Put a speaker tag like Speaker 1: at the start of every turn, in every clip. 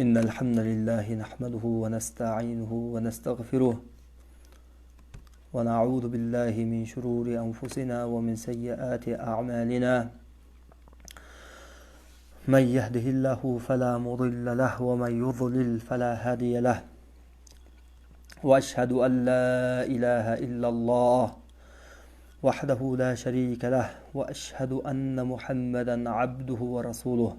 Speaker 1: إن الحمد لله نحمده ونستعينه ونستغفره ونعوذ بالله من شرور أنفسنا ومن سيئات أعمالنا من يهده الله فلا مضل له ومن يضلل فلا هادي له وأشهد أن لا إله إلا الله وحده لا شريك له وأشهد أن محمدا عبده ورسوله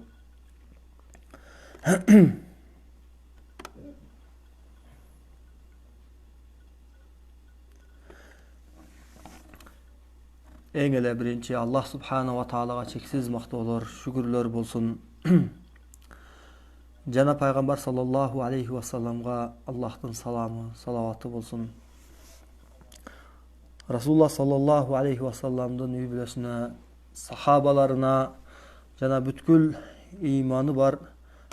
Speaker 1: Эң эле биринчи Аллах субханала ва таалага чексиз мактоолор, шүгүрлөр болсун. Жана пайгамбар саллаллаху алейхи ва салламга Аллахтын саламы, салаваты болсун. Расулуллах саллаллаху алейхи ва салламдын үй бүлөсүнө, сахабаларына жана бүткүл ыйманы бар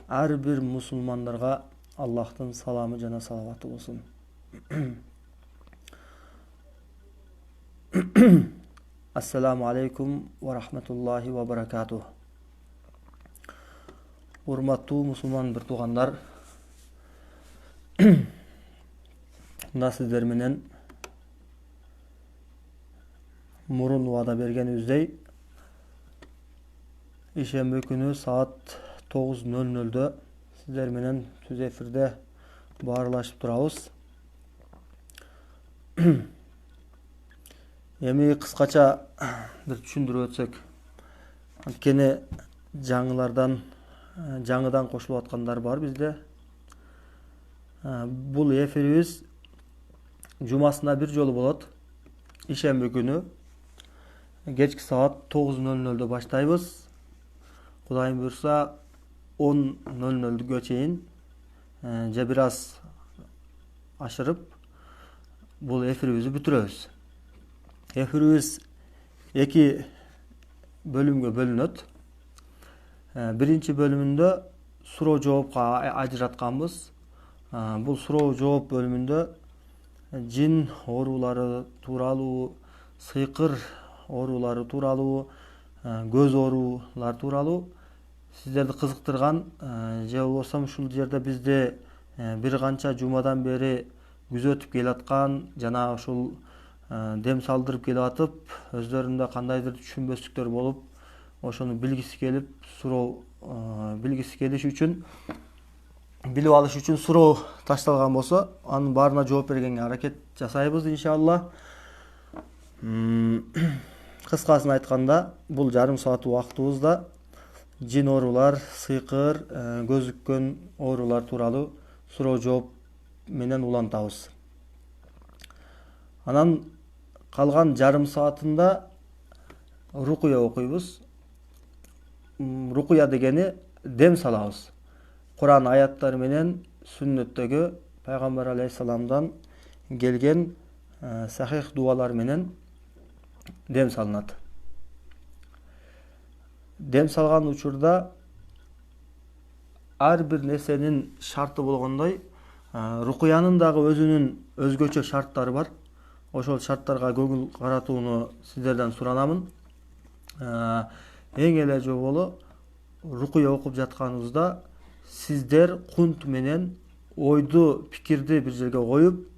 Speaker 1: ар бир мусулмандарга Аллахтын саламы жана салаваты болсун. Ассаламу алейкум ва рахматуллахи ва баракатух. Урматтуу мусулман бир туугандар, мына сиздер менен мурун убада бергенибиздей ишемби күнү саат 9:00 сиздер менен түз эфирде баарлашып турабыз. Эми кыскача бир түшүндүрүп өтсөк, анткени жаңыдан кошулуп аткандар бар бизде. Бул эфирибиз жумасына бир жолу болот. Ишемби күнү кечки саат 9:00 баштайбыз. Кудайым буйрса 10:00 чейин же бир аз ашырып бул эфирибизди бүтүрөбүз. Эфирибиз эки бөлүмгө бөлүнөт. Биринчи бөлүмүндө суроо жоопко ажыратканбыз. Бул суроо жооп бөлүмүндө жин оорулары тууралуу, сыйкыр оорулары тууралуу, көз оорулары тууралуу сиздерди кызыктырган же болбосо ушул жерде бизде бир канча жумадан бери күзөтүп келаткан жана ушул дем салдырып келип атып, өздөрүндө кандайдыр түшүнбөстүктөр болуп, ошону билгиси келип, суроо билгиси келиш үчүн, билип алыш үчүн суроо ташталган болсо, анын баарына жооп бергенге аракет жасайбыз иншалла. Кыскасын айтканда, бул жарым саат убактыбызда жин оорулар, сыйкыр, көзүккөн оорулар тууралуу суроо жооп менен улантабыз. Анан калган жарым саатында рукуя окуйбуз. Рукуя дегени дем салабыз. Куран аяттары менен сүннөттөгү пайгамбар алейхиссаламдан келген сахих дуалар менен дем салынат. Дем салган учурда ар бир нерсенин шарты болгондой, рукуянын дагы өзүнүн өзгөчө шарттары бар. Ошол шарттарга көңүл каратууну сиздерден суранамын. Эң эле жоболу рукуя окуп жатканыбызда сиздер кунт менен ойду, пикирди бир жерге коюп,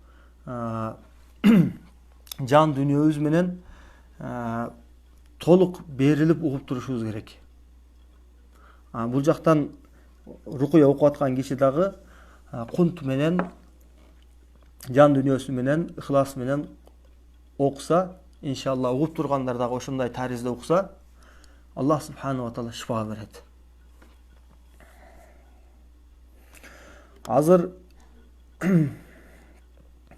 Speaker 1: жан дүйнөбүз менен толук берилип угуп турушубуз керек. Бул жактан рукуя окуп аткан киши дагы кунт менен, жан дүйнөсү менен, ыхлас менен окуса, иншалла угуп тургандар дагы ошондой таризде окуса, Аллах субханала ва таала шифа берет. Азыр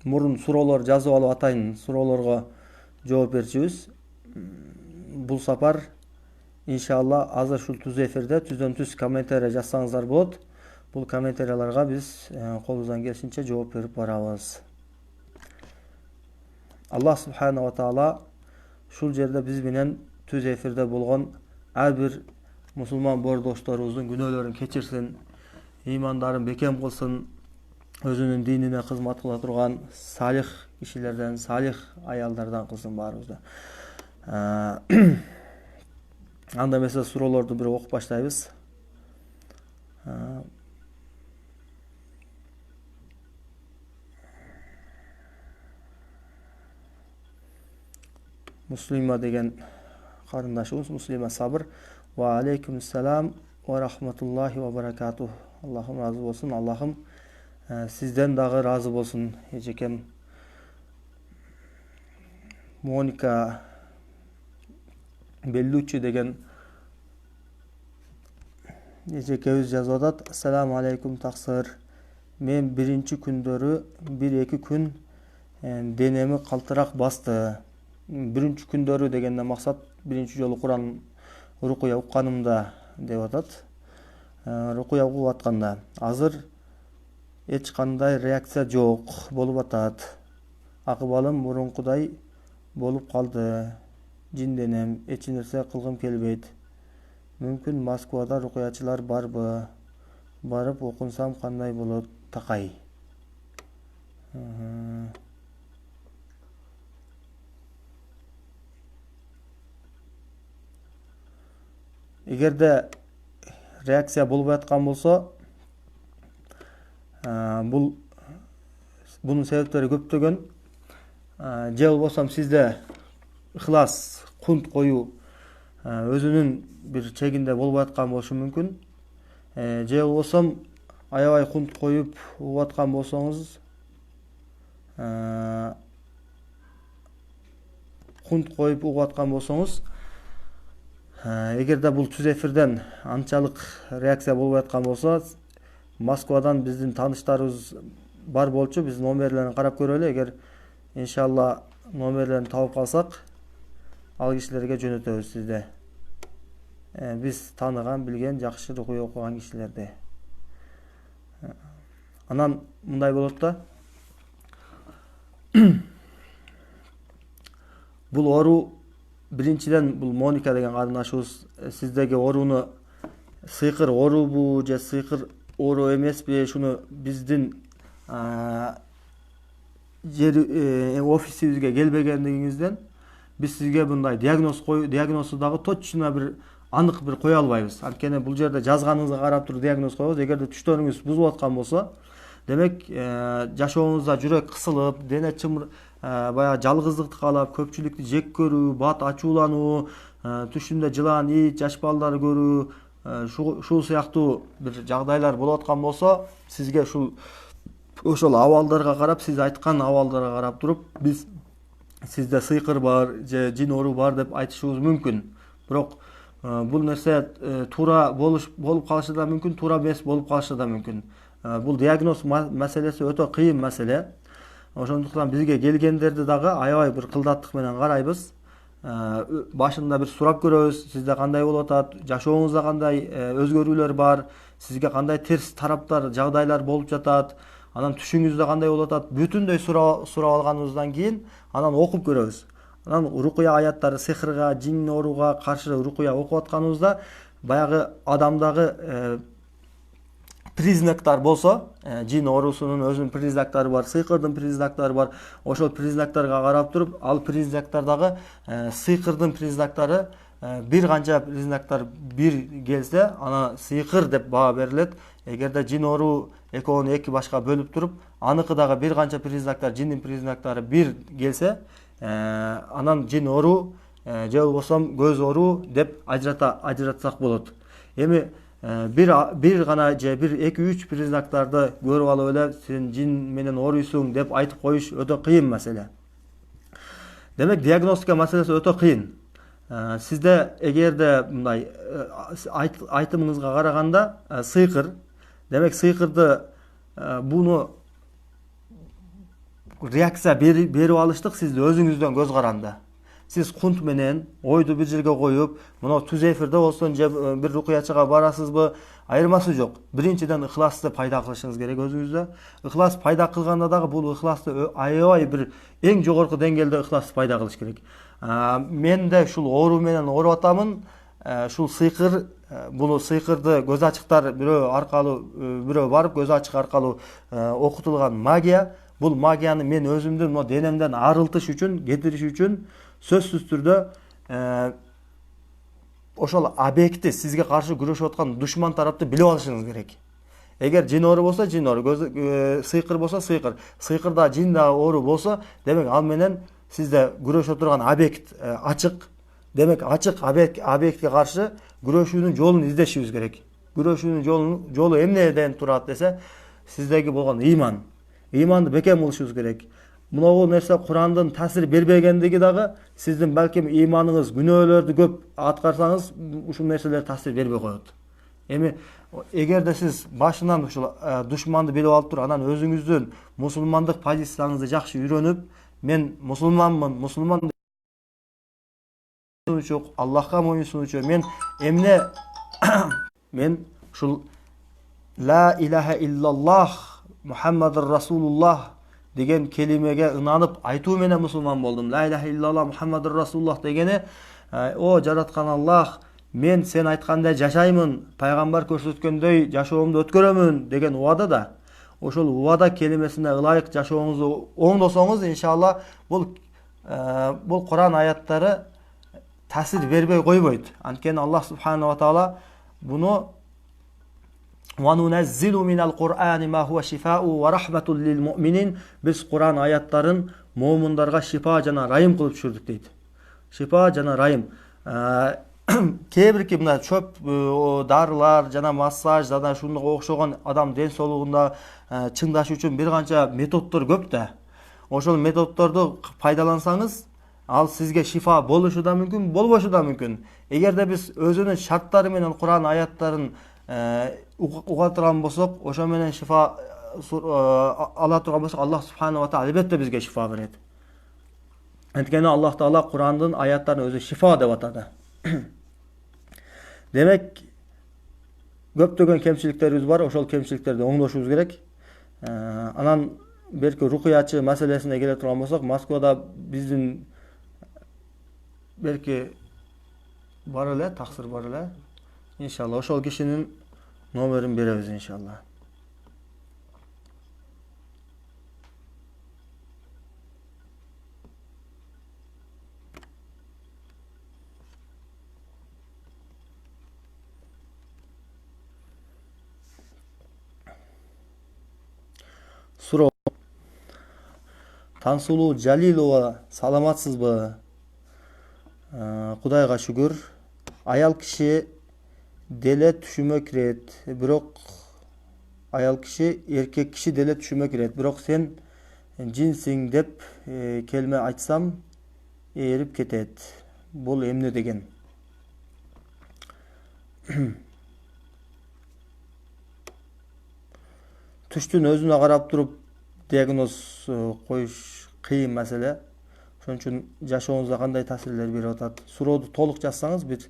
Speaker 1: мурун суроолор жазып алып атайын, суроолорго жооп берчүбүз. Бул сапар иншалла азыр ушул түз эфирде түздөн түз комментарий жазсаңыздар болот. Бул комментарийларга биз колубуздан келишинче жооп берип барабыз. Аллах субхана ва таала ушул жерде биз менен түз эфирде болгон ар бир мусулман боордошторубуздун күнөөлөрүн кечирсин, ыймандарын бекем кылсын, өзүнүн динине кызмат кыла турган салих кишилерден, салих аялдардан кылсын баарыбызды. Анда эмесе суроолорду бир окуп баштайбыз. Муслима деген карындашыбыз, Муслима Сабыр. Ва алейкумассалам ва рахматуллахи ва баракатух. Аллахым разы болсын. Аллахым сизден дагы разы болсын. Эжекем Моника Беллуччи деген эжекебиз жазып атат. Ассаламу алейкум таксыр. Мен биринчи күндөрү 1-2 күн денеми калтырак басты. Биринчи күндөрү дегенде максат биринчи жолу Куран рукуя укканымда деп атат. Рукуя угуп атканда азыр эч кандай реакция жок болуп атат. Акыбалым мурункудай болуп калды. Жинденем, эч нерсе кылгым келбейт. Мүмкүн Москвада рукуячылар барбы? Барып окунсам кандай болот? Такай. Эгерде реакция болбой аткан болсо, bunun себептери көптөгөн. Же болбосо сизде ыхлас, кунт коюу өзүнүн бир чегинде болбой аткан болушу мүмкүн. Же болбосо аябай кунт коюп угуп аткан болсоңуз, эгерде бул түз эфирден анчалык реакция болбой аткан болсо, Москвадан биздин тааныштарыбыз бар болчу, биз номерлерин карап көрөлү. Эгер иншалла номерлерин таап калсак, ал кишилерге жөнөтөбүз сизде. Биз тааныган, билген, жакшы рукуя окуган кишилерди. Анан мындай болот да. Бул оору биринчиден бул Моника деген карындашыбыз сиздеги ооруну сыйкыр оорубу же сыйкыр оору эмеспи, шуну биздин офисибизге келбегендигиңизден биз сизге мындай диагнозду дагы точно бир анык бир кое албайбыз. Анткени бул жерде жазганыңызга карап туруп диагноз коебуз. Эгерде түштөрүңүз бузулуп аткан болсо, демек жашооңузда жүрөк кысылып, дене баягы жалгыздыкты каалап, көпчүлүктү жек көрүү, бат ачуулануу, түшүндө жылан, ит, жаш балдарды көрүү, ушул сыяктуу бир жагдайлар болуп аткан болсо, сизге ошол абалдарга карап, сиз айткан абалдарга карап туруп, биз сизде сыйкыр бар же жин оору бар деп айтышыбыз мүмкүн. Бирок бул нерсе туура болуп калышы да мүмкүн, туура эмес болуп калышы да мүмкүн. Бул диагноз маселеси өтө кыйын маселе. Ошондуктан бизге келгендерди дагы аябай бир кылдаттык менен карайбыз. Башында бир сурап көрөбүз, сизде кандай болуп атат, жашооңузда кандай өзгөрүүлөр бар, сизге кандай терс тараптар, жагдайлар болуп жатат, анан түшүңүздө кандай болуп атат, бүтүндөй сурап алганыбыздан кийин анан окуп көрөбүз. Анан рукуя аяттары, сихрга, жин ооруга каршы рукуя окуп атканыбызда баягы адамдагы признактар болсо, жин оорусунун өзүнүн признактары бар, сыйкырдын признактары бар. Ошол признактарга карап туруп, ал признактардагы сыйкырдын признактары бир канча признактар бир келсе, ана сыйкыр деп баа берилет. Эгерде жин оору экөөнү эки башка бөлүп туруп, аныкы дагы бир канча признактар, жиндин признактары бир келсе, анан жин оору же болбосо көз оору деп ажыратсак болот. Эми бир гана же 1-2-3 признактарды көрүп алып эле сен жин менен ооруйсуң деп айтып коюш өтө кыйын маселе. Демек диагностика маселеси өтө кыйын. Сизде эгерде мындай айтымыңызга караганда сыйкыр, демек сыйкырды буну реакция берип алыштык сизди өзүңүздөн көз каранды. Сиз кунт менен ойду бир жерге коюп, мына түз эфирде болсун же бир рукуячыга барасызбы, айырмасы жок. Биринчиден ыхласты пайда кылышыңыз керек өзүңүздө. Ыхлас пайда кылганда дагы бул ыхласты аябай бир эң жогорку деңгээлде ыхласты пайда кылыш керек. Мен де ушул оору менен ооруп атамын. Ушул сыйкыр, буну сыйкырды көз ачыктар бирөө аркылуу, бирөө барып көз ачык аркылуу окутулган магия. Бул магияны мен өзүмдүн мына денемден арылтыш үчүн, кетириш үчүн сөзсүз түрдө ошол объекти, сизге каршы күрөшүп аткан душман тарапты билип алышыңыз керек. Эгер жин оору болсо жин оору, сыйкыр болсо сыйкыр, сыйкырда жин да оору болсо, демек ал менен сизде күрөшө турган объект ачык. Демек ачык объектке каршы күрөшүүнүн жолун издешибиз керек. Күрөшүүнүн жолу эмнеден турат десе, сиздеги болгон ыйман. Ыйманды бекем кылышыбыз керек. Мынау нерсе Курандын таасир бербегендиги дагы сиздин балким ыйманыңыз, күнөөлөрдү көп аткарсаңыз, ушул нерселер таасир бербей коет. Эми эгерде сиз башынан ушул душманды билип алып туруп, анан өзүңүздүн мусулмандык позицияңызды жакшы үйрөнүп, мен мусулманмын, мусулман sunучу, Аллахка моюн sunучу, мен эмне мен ушул ла илаха иллаллах Мухаммадур Расулуллах деген келимеге ынанып айтуу менен мусулман болдум. Ла илаха иллаллах Мухаммадур Расулуллах дегени, о жараткан Аллах, мен сен айткандай жашаймын, пайгамбар көрсөткөндөй жашоомду өткөрөмүн деген убада да. Ошол убада келимесине ылайык жашооңузду оңдосоңуз, иншалла, бул Куран аяттары таасир бербей койбойт. Анткени Аллах субханаху ва таала буну وَنُنَزِّلُ مِنَ الْقُرْآنِ مَا هُوَ شِفَاءٌ وَرَحْمَةٌ لِلْمُؤْمِنِينَ. Биз Куран аяттарын момундарга шифа жана райым кылып түшүрдүк дейт. Шифа жана райым. Кээ бирки мына чөп дарылар жана массаж жана шунга окшогон адам ден соолугунда чыңдашы үчүн бир канча методдор көп да. Ошол методдорду пайдалансаңыз, ал сизге шифа болушу да мүмкүн, болбошу да мүмкүн. Эгерде биз өзүнүн шарттары менен Куран аяттарын уга турган болсок, ошо менен шифа ала турган болсок, Аллах субханаху ва таала албетте бизге шифа берет. Анткени Аллах таала Курандын аяттарын өзү шифа деп атады. Демек, көптөгөн кемчиликтерибиз бар, ошол кемчиликтерди оңдошубуз керек. Анан берки рукуячы маселесине келе турган болсок, Москвада биздин берки бар эле, таксыр бар эле. Иншалла, ошол кишинин номерин беребиз иншалла. Суроо. Тансулуу Жалилова, саламатсызбы? Кудайга шүгүр. Аял киши деле түшүмө кирет, бирок аял киши эркек киши деле түшүмө кирет, бирок сен жинсиң деп келме айтсам ээрип кетет. Бул эмне деген? Түштүн өзүнө карап туруп диагноз коюш кыйын маселе. Ошон үчүн жашооңузга кандай таасирлер берип атат? Сурооду толук жазсаңыз бир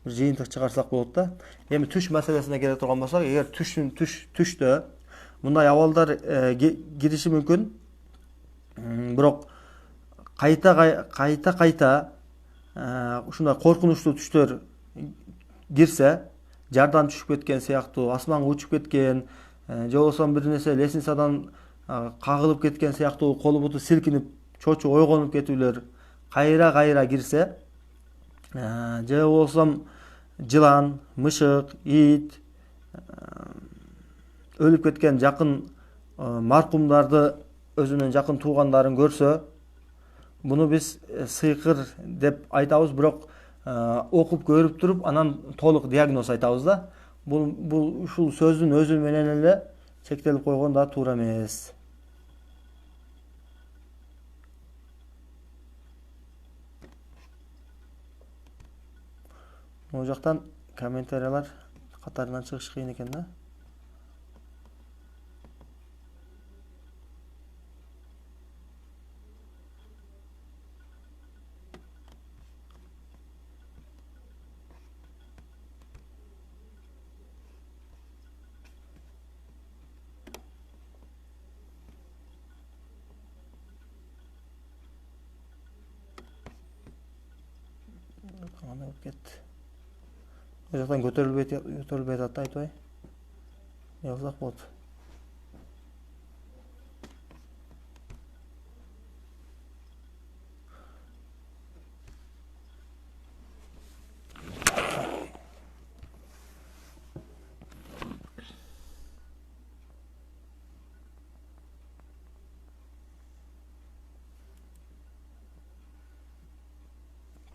Speaker 1: жыйынтык чыгарсак болот да. Эми түш маселесине келе турган болсок, эгер түштө мындай абалдар кириши мүмкүн. Бирок кайта ушундай коркунучтуу түштөр кирсе, жардан түшүп кеткен сыяктуу, асманга учуп кеткен, же болбосо бир нерсе лестницадан кагылып кеткен сыяктуу, колу буту силкинип, чочуп ойгонуп кетүүлөр кайра кирсе, же болбосо жылан, мышык, ит, өлүп кеткен жакын маркумдарды өзүнүн жакын туугандарын көрсө, буну биз сыйкыр деп айтабыз, бирок окуп көрүп туруп, анан толук диагноз айтабыз да. Бул ушул сөздүн өзү менен эле чектелип койгон да туура эмес. Могу жактан комментариялар катарынан чыгыш кыйын экен да. Кандай болуп кетти? Бул жактан көтөрүлбөй атат, айтпай. Жазсак болот.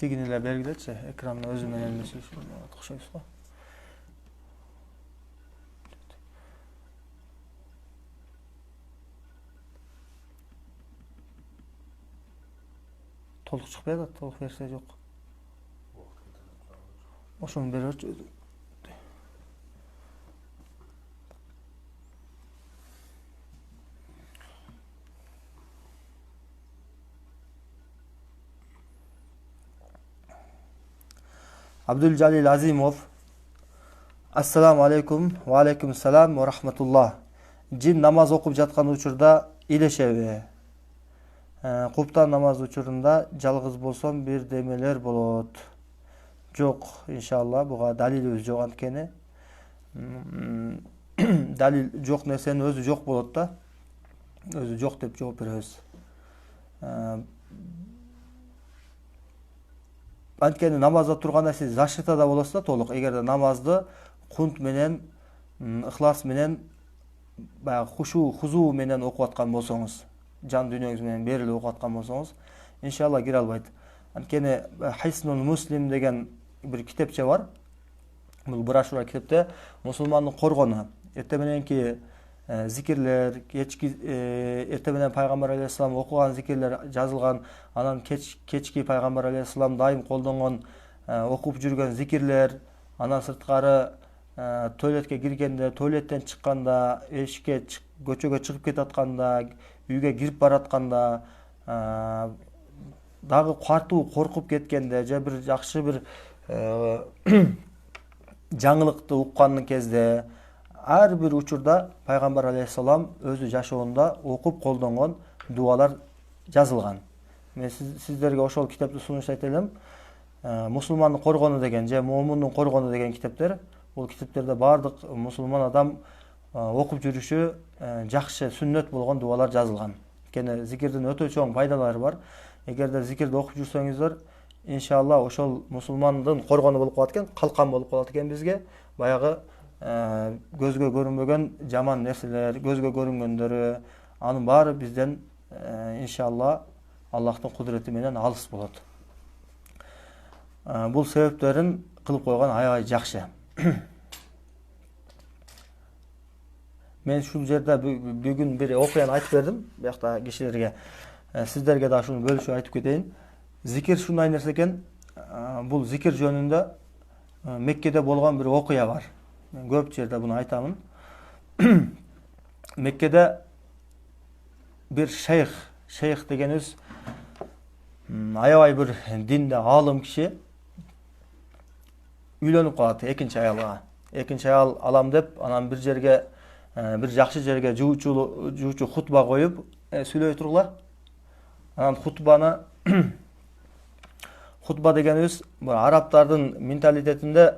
Speaker 1: тигини эле бергилечи, экрандын өзү менен эле окшойбуз го. Толук чыкпай атат, толук версия жок. Ошону берерчи. Абдулжалил Азимов. Ассаламу алейкум, ва алейкум салам ва рахматуллах. Жин намаз окуп жаткан учурда илешеби? Куптан намаз учурунда жалгыз болсом бирдемелер болот. Жок, иншалла, буга далилибиз жок анткени. Далил жок нерсенин өзү жок болот да. Өзү жок деп жооп беребиз. Анткени намазда турганда сиз зашитада болосуз да толук. Эгерде намазды кунт менен, ыхлас менен, баягы хушу, хузу менен окуп аткан болсоңуз, жан дүйнөңүз менен берилип окуп аткан болсоңуз, иншалла кире албайт. Анткени Хайснул Муслим деген bir kitepçe var. Bu брошюра kitepte musulmandын коргону. Эртең мененки зикирлер, эртең менен пайгамбар алейхисалам окуган зикирлер жазылган, анан кечки пайгамбар алейхисалам дайым колдонгон окуп жүргөн зикирлер, анан сырткары туалетке киргенде, туалеттен чыкканда, эшикке көчөгө чыгып кетатканда, үйгө кирип баратканда, дагы катуу коркуп кеткенде, же бир жакшы бир жаңылыкты уккандын кезде, ар бир учурда пайгамбар алейхисалам өзү жашоонда окуп колдонгон дуалар жазылган. Мен сиздерге ошол китепти сунуштайт элем. Мусулмандын коргону деген же момундун коргону деген китептер. Бул китептерде бардык мусулман адам окуп жүрүшү жакшы сүннөт болгон дуалар жазылган. Кene зикирдин өтө чоң пайдалары бар. Эгерде зикирди окуп жүрсөңүздөр, иншалла ошол мусулмандын коргону болуп калат экен, калкан болуп калат экен бизге. Баягы көзгө көрүнбөгөн жаман нерселер, көзгө көрүнгөндөрү, анын баары бизден иншалла Аллахтын кудурети менен алыс болот. Бул себептерин кылып койгон аябай жакшы. Мен ушул жерде бүгүн бир окуяны айтып бердим, биякта кишилерге. Сиздерге да ушуну бөлүшүп айтып кетейин. Зикир шундай нерсе экен. Бул зикир жөнүндө Меккеде болгон бир окуя бар. Мен көп жерде буну айтамын. Меккеде бир шейх дегенибиз аябай бир динде аалым киши үйлөнүп калат экинчи аялга. Экинчи аял алам деп, анан бир жерге, бир жакшы жерге жуучу хутба коюп сүйлөй тургула. Анан хутба дегенибиз арабтардын менталитетинде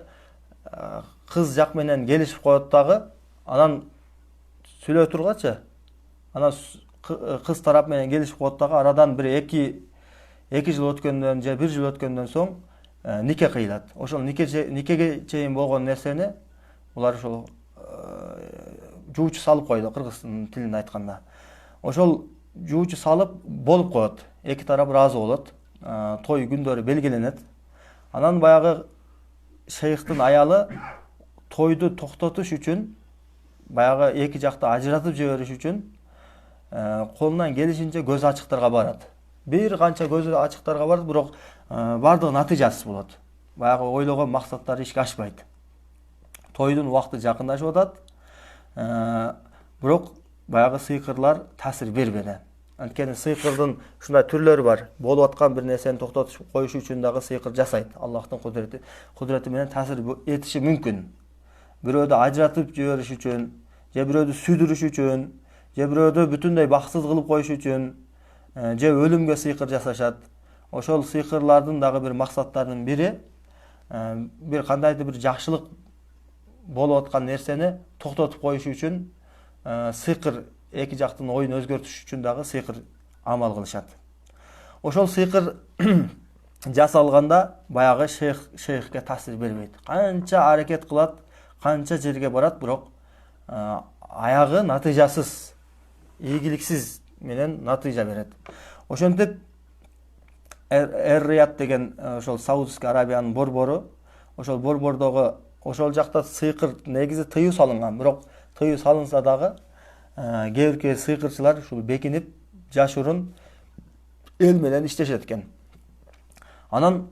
Speaker 1: кыз жак менен келишип коет дагы, анан сүйлөй тургачы. Анан кыз тарап менен келишип коет дагы, арадан бир 2 жыл өткөндөн же 1 жыл өткөндөн соң нике кыйлат. Ошол никеге чейин болгон нерсени булар ошол жуучу салып койду, кыргыздын тилинде айтканда. Ошол жуучу салып болуп коет. Эки тарап ыраазы болот. Той күндөрү белгиленет. Анан баягы шейхтин аялы тойду токтотуш үчүн, баягы эки жакты ажыратып жибериш үчүн колунан келишинче көз ачыктарга барат. Бир канча көз ачыктарга барат, бирок бардыгы натыйжасыз болот. Баягы ойлогон максаттары ишке ашпайт. Тойдун убакыты жакындашып атат. Бирок баягы сыйкырлар таасир бербеди. Анткени сыйкырдын ушундай түрлөрү бар. Болуп аткан бир нерсени токтотуп коюш үчүн дагы сыйкыр жасайт. Аллахтын кудурети менен таасир этиши мүмкүн. Бирөөдү ажыратып жибериш үчүн, же бирөөдү сүйдүрүш үчүн, же бирөөдү бүтүндөй бакытсыз кылып коюш үчүн, же өлүмгө сыйкыр жасашат. Ошол сыйкырлардын дагы бир максаттарынын бири бир кандайдыр бир жакшылык болуп аткан нерсени токтотуп коюш үчүн сыйкыр эки жактын оюн өзгөртүш үчүн дагы сыйкыр амал кылышат. Ошол сыйкыр жасалганда баягы шейхке таасир бербейт. Канча аракет кылат, канча жерге барат, бирок аягы натыйжасыз, ийгиликсиз менен натыйжа берет. Ошентип Эр-Рият деген ошол Саудовский Арабиянын борбору, ошол борбордогу ошол жакта сыйкыр негизи тыюу салынган, бирок тыюу салынса дагы кээ бир сыйкырчылар ушул бекинип жашырын эл менен иштешет экен. Анан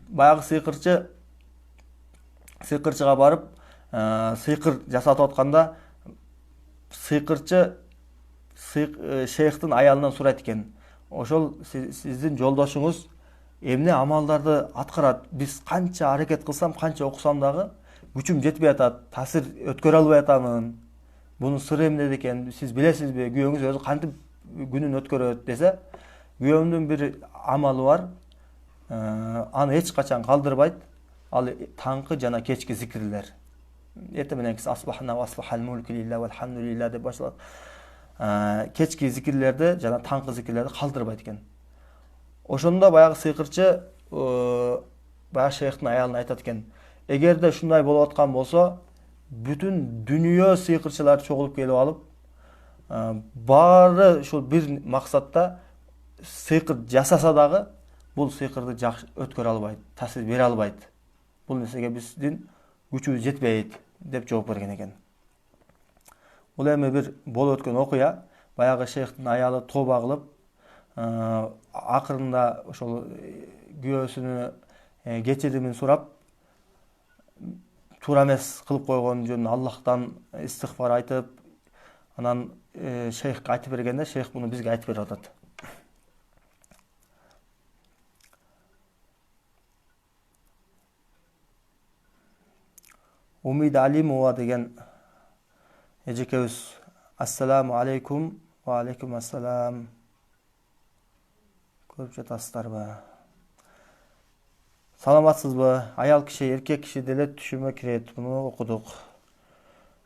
Speaker 1: баягы сыйкырчыга барып сыйкыр жасатып атканда сыйкырчы шейхтин аялынан сурайт экен: ошол сиздин жолдошуңуз эмне амалдарды аткарат? Биз канча аракет кылсам, канча окусам дагы күчүм жетпей атат, таасир өткөрө албай атамын. Бунун сыры эмнеде экен? Сиз билесизби? Күйөөңүз өзү кантип күнүн өткөрөт десе, күйөөмдүн бир амалы бар. Аны эч качан калдырбайт. Ал таңкы жана кечки зикирлер. Эртең менен асбахна ва асбахал мулку лилла ва алхамдулилла деп башталат. Кечки зикирлерди жана таңкы зикирлерди калдырбайт экен. Ошондо баягы сыйкырчы баягы шейхтин аялына айтат экен: эгерде ушундай болуп аткан болсо, бүтүн дүнүйө сыйкырчылар чогулуп келип алып, баары ушул бир максатта сыйкыр жасаса дагы, бул сыйкырды жакшы өткөрө албайт, таасир бере албайт. Бул нерсеге биздин күчүбүз жетпейт деп жооп берген экен. Бул эми бир болуп өткөн окуя. Баягы шейхтин аялы тооба кылып, акырында ошол күйөөсүнө кечиримин сурап, туура эмес кылып койгон жөнүндө Аллахтан истигфар айтып, анан шейхке айтып бергенде, шейх муну бизге айтып берип атат. Умида Алимова деген эжекебиз: ассаламу алейкум. Ва алейкум ассалам. Көрүп жатасыздарбы? Саламатсызбы? Аял киши, эркек киши деле түшүмө кирет. Муну окудук.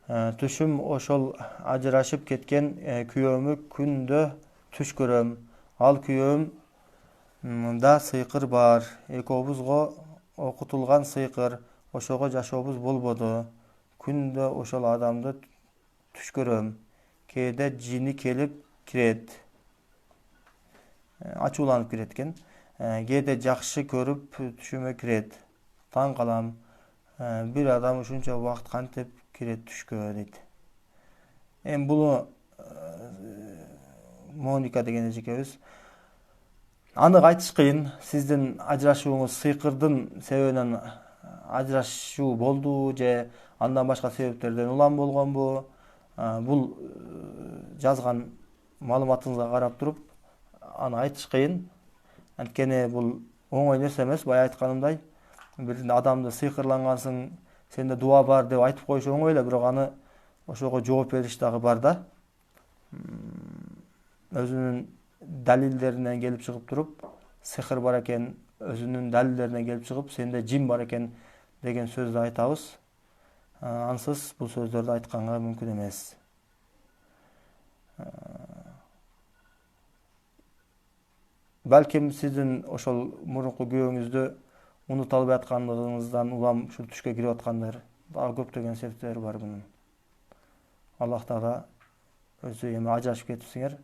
Speaker 1: Түшүм ошол ажырашып кеткен күйөөмө күндө түш көрөм. Ал күйөөм да сыйкыр бар. Экөөбүзгө окутулган сыйкыр. Ошого жашообуз болбоду. Күндө ошол адамды түш көрөм. Кээде жини келип кирет. Ачууланып кирет экен. Кээде жакшы көрүп түшүмө кирет. Таң калам. Бир адам ушунча убакыт кантип кирет түшкө дейт. Эми буну Моника деген эжекебиз: анык айтыш кыйын. Сиздин ажырашууңуз сыйкырдын себебинен ажырашуу болду же андан башка себептерден улам болгонбу? Бул жазган маалыматыңызга карап туруп аны айтыш кыйын. Анткени бул оңой нерсе эмес. Бая айтканымдай, бир адамды сыйкырлангансың, сенде дуа бар деп айтып коюш оңой эле, бирок аны ошого жооп бериш дагы бар да. Өзүнүн далилдеринен келип чыгып туруп, сыйкыр бар экен, өзүнүн далилдеринен келип чыгып, сенде жин бар экен деген сөздү айтабыз. Ансыз бул сөздөрдү айтканга мүмкүн эмес. Балким сиздин ошол мурунку күйөөңүздү унута албай аткандыгыңыздан улам ушул түшкө кирип аткандар дагы көптөгөн себептери бар мунун. Аллах таала өзү эми ажырашып кетипсиңер,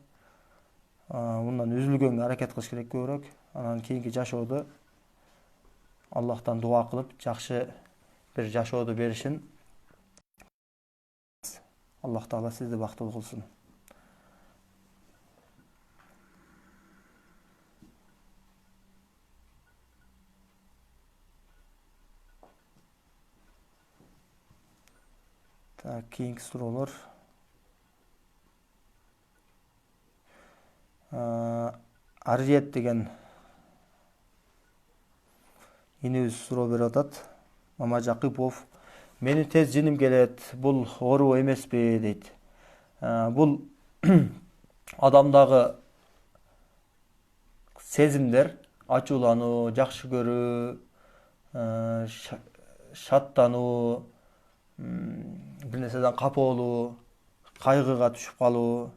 Speaker 1: мындан үзүлгөнгө аракет кылыш керек көбүрөөк. Анан кийинки жашоодо Аллахтан дуа кылып, жакшы бир жашоодо беришин. Аллах таала сизди бактылуу кылсын. Кийинки суроолор. Аржет деген инибиз суроо берип атат. Мама Жакипов: менин тез жиним келет, бул оору эмеспи дейт. Бул адамдагы сезимдер, ачуулануу, жакшы көрүү, шаттануу, бир нерседен капа болуу, кайгыга түшүп калуу,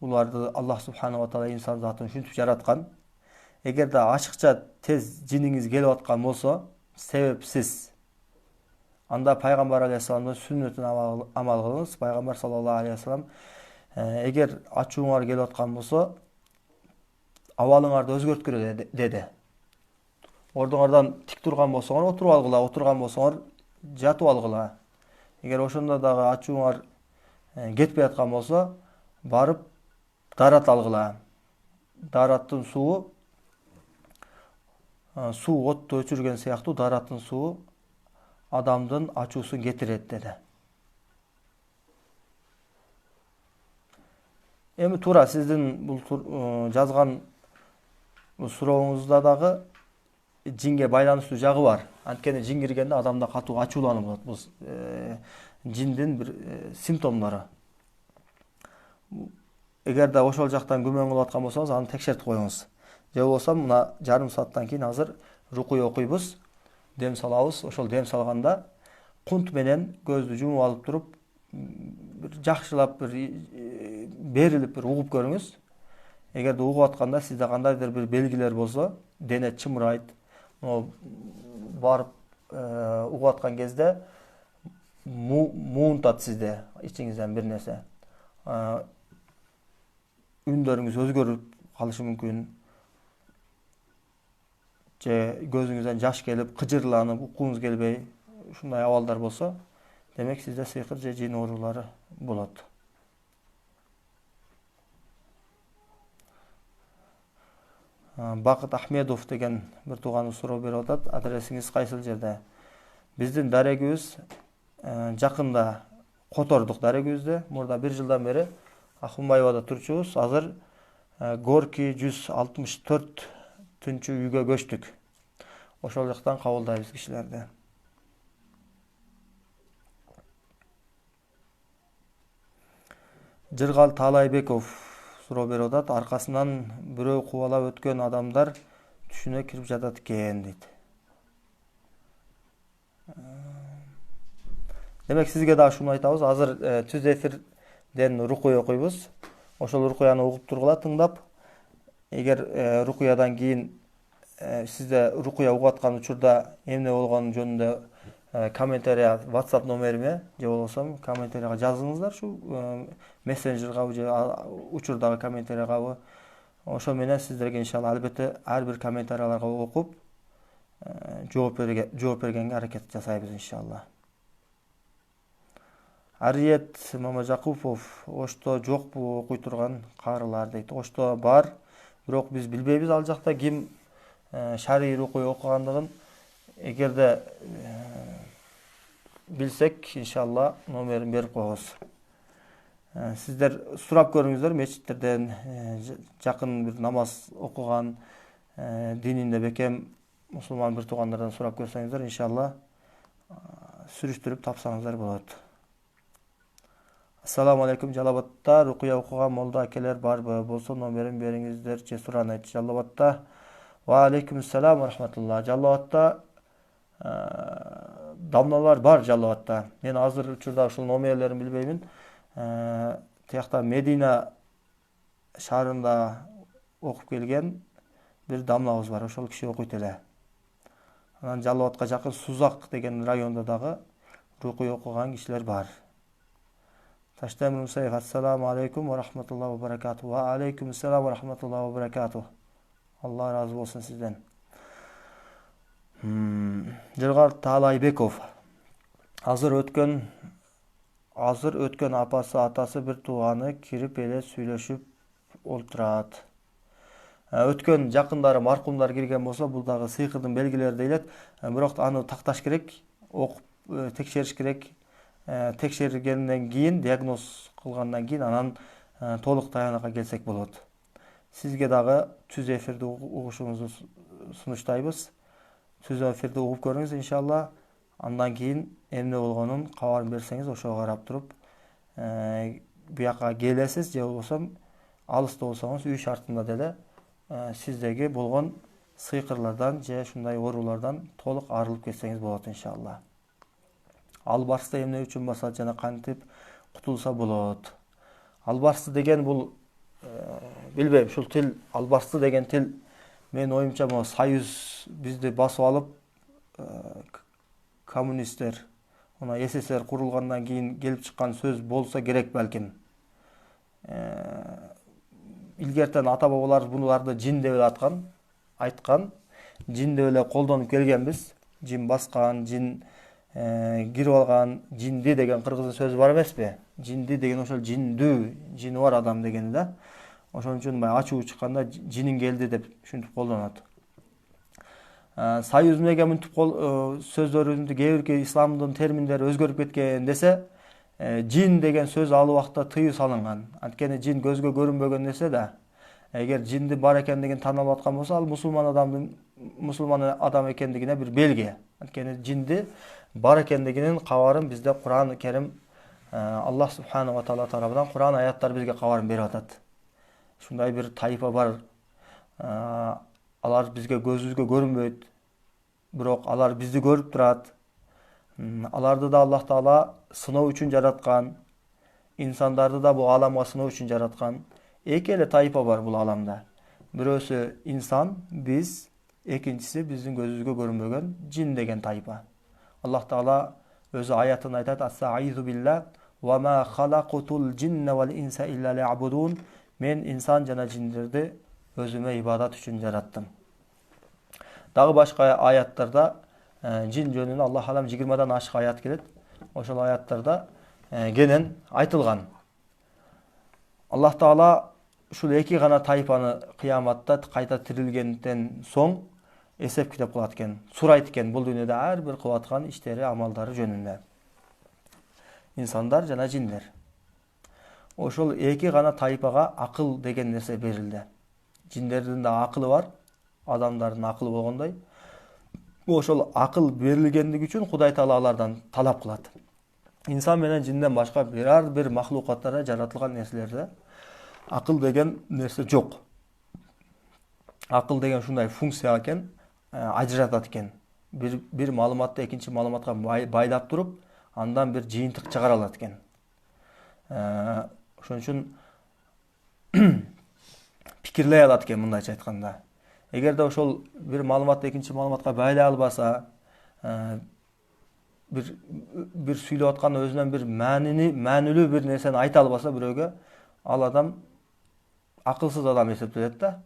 Speaker 1: буларды Аллах субханаху ва таала инсан затын ушинтип жараткан. Эгерде ашыкча тез жиниңиз келип аткан болсо, себепсиз, анда пайгамбар алейхиссаламдын сүннөтүнө амал кылыңыз. Пайгамбар саллаллаху алейхи вассалам эгер ачууңар келип аткан болсо, абалыңарды өзгөрткүлө деди. Ордуңардан тик турган болсоңор отуруп алгыла, отурган болсоңор жатып алгыла. Эгер ошондо дагы ачууңар кетпей аткан болсо, барып дарат алгыла. Дараттын суу отту өчүргөн сыяктуу дараттын суу адамдын ачуусун кетирет деди. Эми туура сиздин бул жазган сурооңузда дагы жинге байланыштуу жагы бар. Анткени жин киргенде адамда катуу ачуулануу болот. Бул жиндин бир симптомдору. Эгерде ошол жактан күмөн кылып аткан болсоңуз, аны текшертип коюңуз. Же болбосо мына жарым сааттан кийин азыр рукуя окуйбуз, дем салабыз. Ошол дем салганда кунт менен көздү жумуп алып туруп, бир жакшылап берилип угуп көрүңүз. Эгерде угуп атканда сизде кандайдыр бир белгилер болсо, дене чымырайт. Барып угуп аткан кезде муунтат сизде ичиңизден бир нерсе. Үндөрүңүз өзгөрүп калышы мүмкүн. Же көзүңүздөн жаш келип, кыжырланып, уккуңуз келбей, ушундай абалдар болсо, демек сизде сыйкыр же жин оорулары болот. Бакыт Ахмедов деген бир тууганыбыз суроо берип атат. Адресиңиз кайсыл жерде? Биздин дарегибиз жакында котордук дарегибизди. Мурда 1 жылдан бери Акунбаевада турчубуз. Азыр Горки 164-түнчү үйгө көчтүк. Ошол жактан кабылдайбыз кишилерди. Жыргал Таалайбеков суроо берип атат. Аркасынан бирөө кубалап өткөн адамдар түшүнө кирип жатат экен дейт. Демек сизге дагы ушуну айтабыз. Азыр түз эфирден рукуя окуйбуз. Ошол рукуяны угуп тургула, тыңдап. Эгер рукуядан кийин сизде рукуя угуп аткан учурда эмне болгону жөнүндө комментария WhatsApp номериме же болбосо комментарияга жазыңыздар, ушу мессенджерга же учурдагы комментарияга. Ошо менен сиздерге иншалла албетте ар бир комментарияларга окуп жооп бергенге аракет жасайбыз иншалла. Ариет Мамажакупов, Ошто жокпу окуй турган карылар дейт. Ошто бар, бирок биз билбейбиз ал жакта ким шарий рукуя окугандыгын. Эгерде билсек, иншалла номерин берип коебуз. Сиздер сурап көрүңүздөр, мечиттерден жакын бир намаз окуган, дининде бекем мусулман бир туугандардан сурап көрсөңүздөр, иншалла сүрүштүрүп тапсаңыздар болот. Ассаламу алейкум. Жалал-Абадта рукуя окуган молда акелер барбы? Болсо номерин бериңиздерчи, суранайт. Жалал-Абадта. Ва алейкум ассалам ва рахматулла. Жалал-Абадта дамналар бар. Жалал-Абадта. Мен азыр учурда ушул номерлерин билбеймин. Тиякта Медина шаарында окуп келген бир дамнабыз бар. Ошол киши окуйт эле. Анан Жалал-Абадка жакын Сузак деген районда дагы рукуя окуган кишилер бар. Таштемир Мусаев, ассаламу алейкум ва рахматулла ва баракату. Ва алейкум ассалам ва рахматулла ва баракату. Алла разы болсун сизден. Жыргал Таалайбеков. Азыр өткөн апасы, атасы бир тууганы кирип эле сүйлөшүп олтурат. Өткөн жакындары, маркумдар кирген болсо, бул дагы сыйкырдын белгилери дейлет. Бирок аны такташ керек, окуп текшериш керек. Текшергенден кийин, диагноз кылгандан кийин анан толук таянакка келсек болот. Сизге дагы түз эфирди угушуңузду сунуштайбыз. Түз эфирди угуп көрүңүз иншалла. Андан кийин эмне болгонун кабарын берсеңиз, ошого карап туруп бияка келесиз, же болбосо алыста болсоңуз үй шартында деле сиздеги болгон сыйкырлардан же ушундай оорулардан толук арылып кетсеңиз болот иншалла. Албарсты эмне үчүн басат жана кантип кутулса болот? Албарсты деген бул билбейм, ушул тил, албарсты деген тил менин оюмча могу Союз бизди басып алып, коммунисттер, мына СССР курулгандан кийин келип чыккан сөз болсо керек балким. илгертен ата бабалар буларды жин деп эле айткан. Жин деп эле колдонуп келгенбиз. Жин баскан, жин кирип алган, жинди деген кыргыз сөзү бар эмеспи? Жинди деген ошол жиндүү, жини бар адам дегени да. Ошон үчүн ачуу чыкканда жинин келди деп ушинтип колдонот. Союз менен мынтип сөздөрүндө кээ бир исламдын терминдери өзгөрүп кеткен десе, жин деген сөз ал убакта тыюу салынган. Анткени жин көзгө көрүнбөгөн нерсе да. Эгер жинди бар экендигин таанылып аткан болсо, ал мусулман адам экендигине бир белги. Анткени жинди бар экендигинин кабарын бизде Кур'ан Керим Аллах субханаху ва таала тарабынан Кур'ан аяттары бизге кабарын берип атат. Ушундай бир тайпа бар. Алар бизге көзүбүзгө көрүнбөйт, бирок алар бизди көрүп турат. Аларды да Аллах таала сыноо үчүн жараткан, инсандарды да бул аламга сыноо үчүн жараткан. Эки эле тайпа бар бул аламда. Бирөөсү инсан, биз, экинчиси биздин көзүбүзгө көрүнбөгөн жин деген тайпа. Аллах таала өзү аятын айтат: "Астаизу билла ва ма халакутул джинна вал инса илля ли'абудун." Мен инсан жана жиндерди өзүмө ибадат үчүн жараттым. Дагы башка аяттарда жин жөнүндө Аллах алам 20дан ашык аят келет. Ошол аяттарда кенен айтылган. Аллах таала ушул эки гана тайпаны кыяматта кайта тирилгенден соң эсеп китеп кылат экен. Сурайт экен бул дүйнөдө ар бир кылып аткан иштери, амалдары жөнүндө. Инсандар жана жиндер. Ошол эки гана тайпага акыл деген нерсе берилди. Жиндердин да акылы бар, адамдардын акылы болгондой. Ошол акыл берилгендиги үчүн Кудай таала алардан талап кылат. Инсан менен жинден башка бир махлукаттарда жаратылган нерселерде акыл деген нерсе жок. Акыл деген ушундай функция экен, ажыратат экен. Бир маалыматты экинчи маалыматка байлап туруп, андан бир жыйынтык чыгара алат экен. Ошон үчүн пикирлей алат экен, мындайча айтканда. Эгерде ошол бир маалыматты экинчи маалыматка байлай албаса, бир сүйлөп аткан өзүнөн бир маанилүү бир нерсени айта албаса бирөөгө, ал адам акылсыз адам эсептелет да.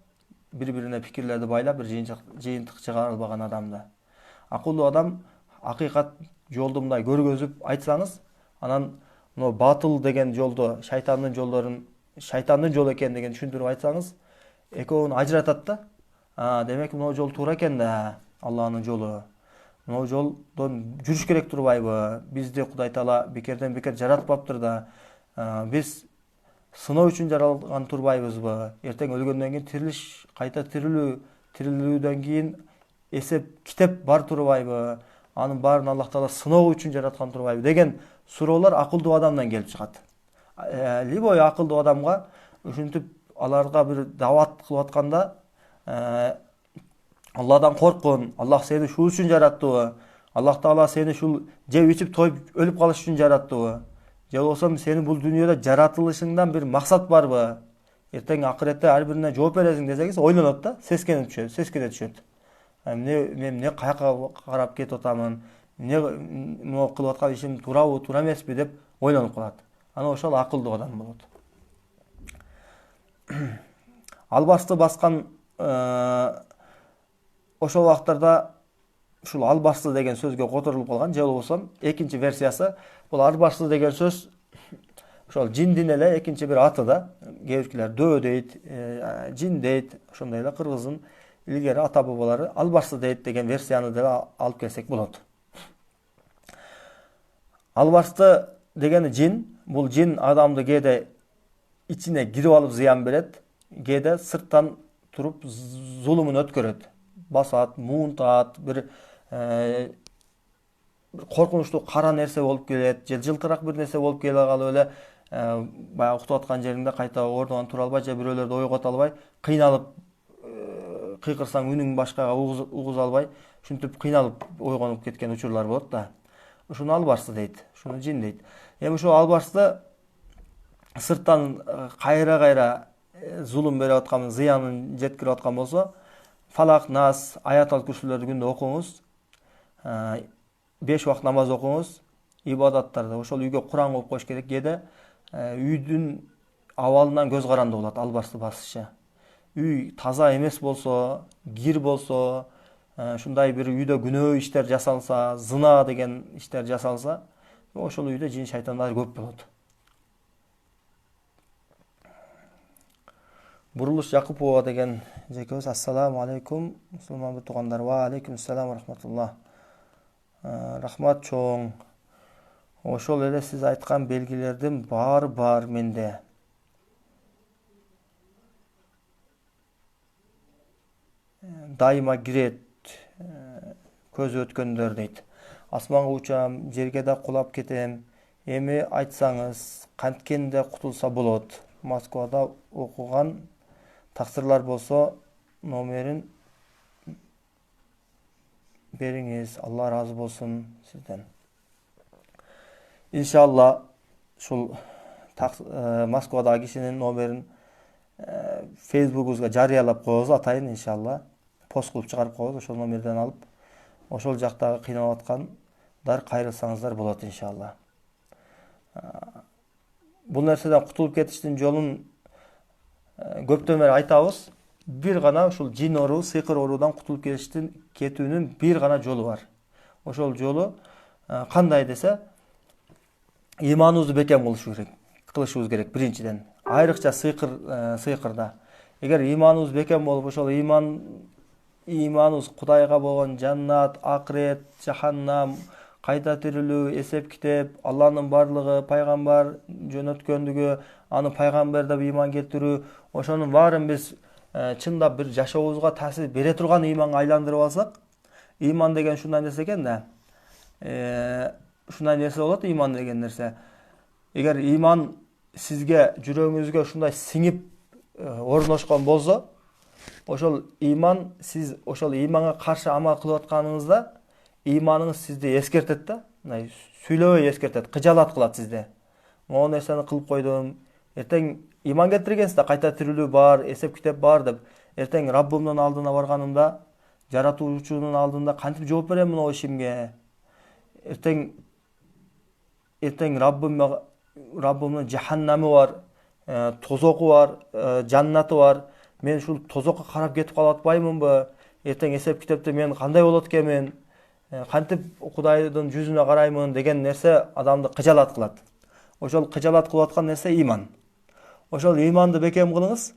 Speaker 1: Бири-бирине пикирлерди байлап бир жыйынтык чыгара албаган адамды. Акылдуу адам акыйкат жолду мындай көргөзүп айтсаңыз, анан мына батыл деген жолдо шайтандын жолу экендигин түшүндүрүп айтсаңыз, экөөнү ажыратат да. Демек мына жол туура экен да, Аллахнын жолу. Мына жолдон жүрүш керек турбайбы? Бизди Кудай таала бекерден бекер жаратпаптыр да. Биз сыноо үчүн жаралган турбайбызбы? Эртең өлгөндөн кийин тирилиш, кайта тирилүүдөн кийин эсеп китеп бар турбайбы? Анын баарын Аллах таала сыноо үчүн жараткан турбайбы деген суроолор акылдуу адамдан келип чыгат. Любой акылдуу адамга ушинтип аларга бир дават кылып атканда, Алладан корккун, Аллах сени ушул үчүн жараттыбы? Аллах таала сени ушул жеп ичип тоюп өлүп калыш үчүн жараттыбы? Же болбосо сени бул дүйнөдө жаратылышыңдан бир максат барбы? Эртең акыретте ар бирине жооп бересиң десеңиз, ойлонот да, сескене түшөт. Мен эмне каяка карап кетип атамын? Эмне кылып аткан ишим туурабы, туура эмеспи деп ойлонуп калат. Ана ошол акылдуу адам болот. Албасты баскан ошол убактарда ушул албасты деген сөзгө которулуп калган, же болбосо экинчи версиясы, бул албасты деген сөз ошол жиндин эле экинчи бир аты да. Кээ биркилер дөө дейт, жин дейт, ошондой эле кыргыздын илгери ата бабалары албасты дейт деген версияны деле алып келсек болот. Албасты дегени жин, бул жин адамды кээде ичине кирип алып зыян берет, кээде сырттан туруп зулумун өткөрөт. Басат, муунтат, бир коркунучтуу кара нерсе болуп келет, же жылтыраак бир нерсе болуп келе калып эле баягы уктуп аткан жериңде кайта ордуңан тура албай, же бирөөлөрдү ойгото албай, кыйналып кыйкырсаң үнүң башкага угуза албай, ушинтип кыйналып ойгонуп кеткен учурлар болот да. Ушуну албасты дейт, ушуну жин дейт. Эми ушул албасты сырттан кайра зулум берип аткан, зыянын жеткирип аткан болсо, Фалак, Нас, аятал күрсүлөрдү күндө окуңуз, 5 убакыт намаз окуңуз, ибадаттарды ошол үйгө Куран окуп коюш керек. Кээде үйдүн абалынан көз каранды болот албасты басышы. Үй таза эмес болсо, кир болсо, шундай бир үйдө күнөө иштер жасалса, зына деген иштер жасалса, ошол үйдө жин шайтандар көп болот. Бурулуш Жакупова деген жекебиз: ассаламу алейкум, мусулман туугандар. Ва алейкум ассалам рахматуллах. Рахмат чоң. Ошол эле сиз айткан белгилердин бар менде. Дайыма кирет, көз өткөндөр дейт. Асманга учам, жерге да кулап кетем. Эми айтсаңыз, канткенде кутулса болот? Москвада окуган тақсырлар болсо номерин бериңиз. Алла разы болсун сизден. Иншалла шул Москвадагы кишинин номерин Facebook'ubuzga жарыялап коебуз, атайын иншалла. Пост кылып чыгарып коебуз, ошол номерден алып, ошол жактагы кыйналып аткандар кайрылсаңыздар болот иншалла. Бул нерседен кутулуп кетиштин жолун көптөн бери айтабыз. Бир гана ушул жин оруу, сыйкыр оруудан кутулуп кетүүнүн бир гана жолу бар. Ошол жолу кандай десе, иманыбызды бекем кылышыбыз керек биринчиден. Айрыкча сыйкырда. Эгер иманыбыз бекем болуп, ошол иманыбыз Кудайга болгон жаннат, акырет, жаханнам, кайта тирилүү, эсеп китеп, Алланын барлыгы, пайгамбар жөнөткөндүгү, аны пайгамбар деп иман келтирүү, ошонун баарын биз чындап бир жашообузга таасир бере турган иманга айландырып алсак, иман деген ушундай нерсе экен да. Ушундай нерсе болот иман деген нерсе. Эгер иман сизге, жүрөгүңүзгө ушундай сиңип орношкон болсо, ошол иман, сиз ошол иманга каршы амал кылып атканыңызда, иманыңыз сизди эскертет да, сүйлөбөй эскертет, кыжалат кылат сизди. Могу нерсени кылып койдум, эртең иман келтиргенсиз да, кайта тирилүү бар, эсеп китеп бар деп, эртең Раббымдын алдына барганымда, жаратуучунун алдында кантип жооп берем мына ишимге? Эртең Раббымдын жаханнамы бар, тозоку бар, жаннаты бар. Мен ушул тозокко карап кетип калып атпаймынбы? Эртең эсеп китепте мен кандай болот экенмин? Кантип Кудайдын жүзүнө караймын деген нерсе адамды кыжалат кылат. Ошол кыжалат кылып аткан нерсе иман. Ошол иманды бекем кылыңыз.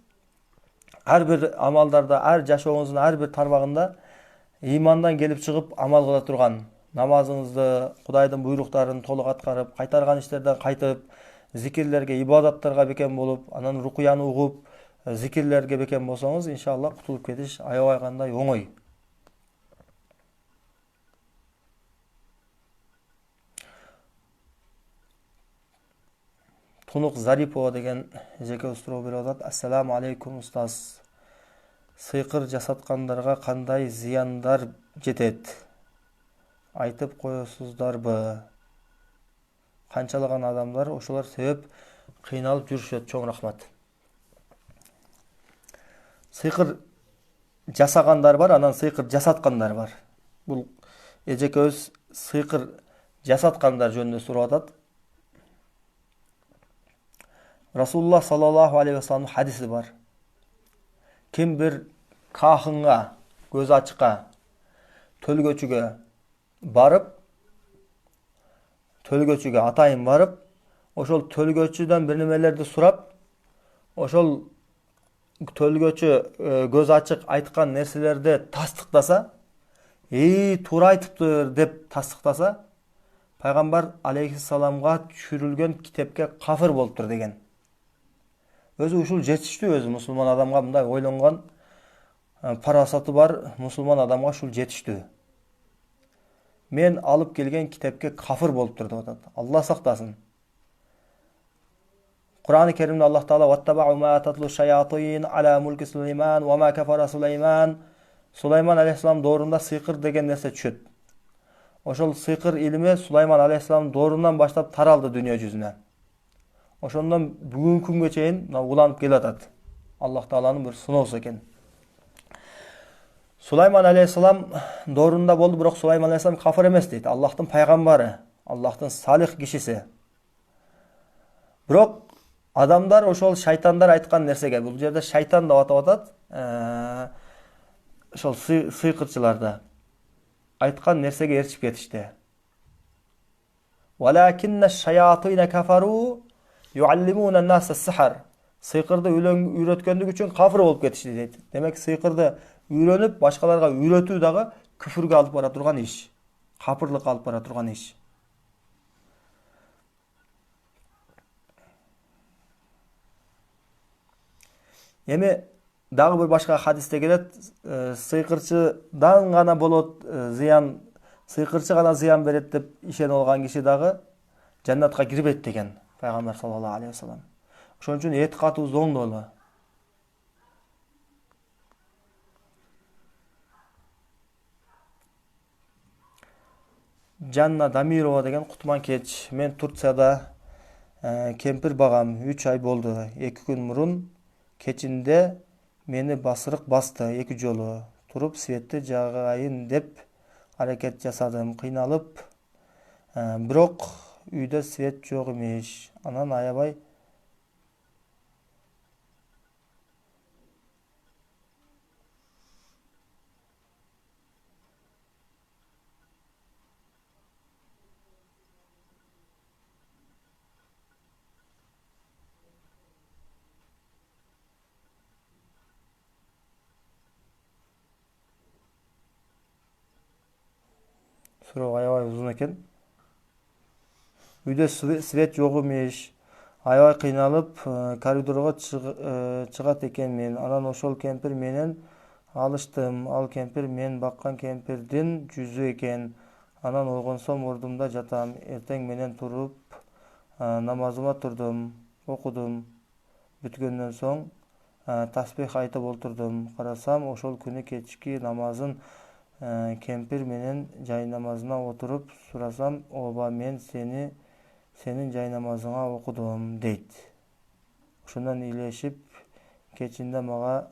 Speaker 1: Ар бир амалдарда, ар жашооңуздун ар бир тармагында имандан келип чыгып амал кыла турган, намазыңызды, Кудайдын буйруктарын толук аткарып, кайтарган иштерден кайтып, зикирлерге, ибадаттарга бекем болуп, анан рукуяны угуп, зикирлерге бекем болсоңуз, иншалла кутулуп кетиш аябай кандай оңой. Тунук Зарипова деген жеке суроо берип атат. Ассаламу алейкум устаз. Сыйкыр жасаткандарга кандай зыяндар жетет? Айтып коесуздарбы? Канчалаган адамдар ошолор себеп кыйналып жүрүшөт? Чоң рахмат. Сыйкыр жасагандар бар, анан сыйкыр жасаткандар бар. Бул эжекебиз сыйкыр жасаткандар жөнүндө сурап атат. Расулуллах саллаллаху алейхи ва салламдын хадиси бар. Ким бир кахынга, көз ачыкка, төлгөчүгө барып, төлгөчүгө атайын барып, ошол төлгөчүдөн бир немелерди сурап, ошол төлгөчү көз ачык айткан нерселерди тастыктаса, туура айтыптыр деп тастыктаса, пайгамбар алейхиссаламга түшүрүлгөн китепке кафыр болуптур деген. Өзү ушул жетиштүү, өзү мусулман адамга мындай ойлонгон парасаты бар мусулман адамга ушул жетиштүү. Мен алып келген китепке кафыр болуптур деп атат. Алла сактасын. Кур'ан-ы Керимде Аллах Таала «Ваттабау ма татлу шаятин аля мулки Сулейман ва ма кафара Сулейман». Сулейман алейхиссалам доорунда сыйкыр деген нерсе түшөт. Ошол сыйкыр илими Сулейман алейхиссалам доорунан баштап таралды дүйнө жүзүнө. Ошондон бүгүнкү күнгө чейин уланып келатат. Аллах Тааланын бир сыноосу экен. Сулейман алейхиссалам доорунда болду, бирок Сулейман алейхиссалам кафыр эмес дейт. Аллахтын пайгамбары, Аллахтын салих кишиси. Бирок Адамдар ошол шайтандар айткан нерсеге, бул жерде шайтан деп атап атат, ошол сыйкырчыларды айткан нерсеге ээрчип кетишти. Валакинна шаятина кафару юаллимуна нас сихр. Сыйкырды үйрөткөндүк үчүн кафыр болуп кетишти дейт. Демек сыйкырды үйрөнүп башкаларга үйрөтүү дагы күфүргө алып бара турган иш, капырлыкка алып бара турган иш. Эми дагы бир башка хадисте келет, сыйкырчыдан гана болот зыян, сыйкырчы гана зыян берет деп ишенип алган киши дагы жаннатка кирбейт деген пайгамбар саллаллаху алейхи вассалам. Ошон үчүн этикатыбыз оңдолу. Жанна Дамирова деген кутман кеч. Мен Турцияда кемпир багам, 3 ай болду. 2 күн мурун кечинде мени басырык басты 2 жолу. Туруп светти жагайын деп аракет жасадым. Кыйналып, бирок үйдө свет жок эмес. Анан аябай суроо аябай узун экен. Үйдө свет жок эмес. Аябай кыйналып, коридорго чыгат экенмин. Анан ошол кемпир менен алыштым. Ал кемпир мен баккан кемпирдин жүзү экен. Анан ойгонсом ордумда жатам. Эртең менен туруп, намазыма турдум, окудум. Бүткөндөн соң таспих айтып отурдум. Карасам, ошол күнү кечки намазын кемпир менен жай намазына отуруп сурасам, оба мен сенин жай намазыңа окудум дейт. Ошондон илешип, кечинде мага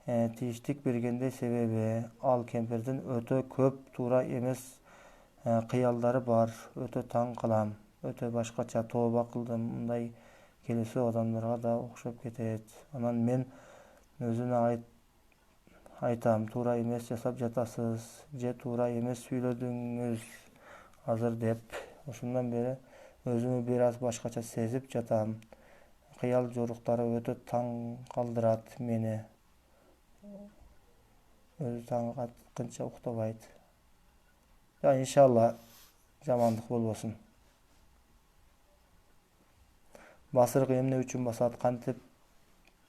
Speaker 1: тийиштик бергендей, себеби ал кемпирдин өтө көп туура эмес кыялдары бар. Өтө таң калам, өтө башкача тооба кылдым. Мындай келесөө адамдарга да окшоп кетет. Анан мен өзүнө айтам, туура эмес жасап жатасыз, же туура эмес сүйлөдүңүз азыр деп. Ошондон бери өзүмү бир аз башкача сезип жатам. Кыял жоруктары өтө таң калтырат мени. Өзү таң атканча уктабайт. Иншалла жамандык болбосун. Басырык эмне үчүн басат, кантип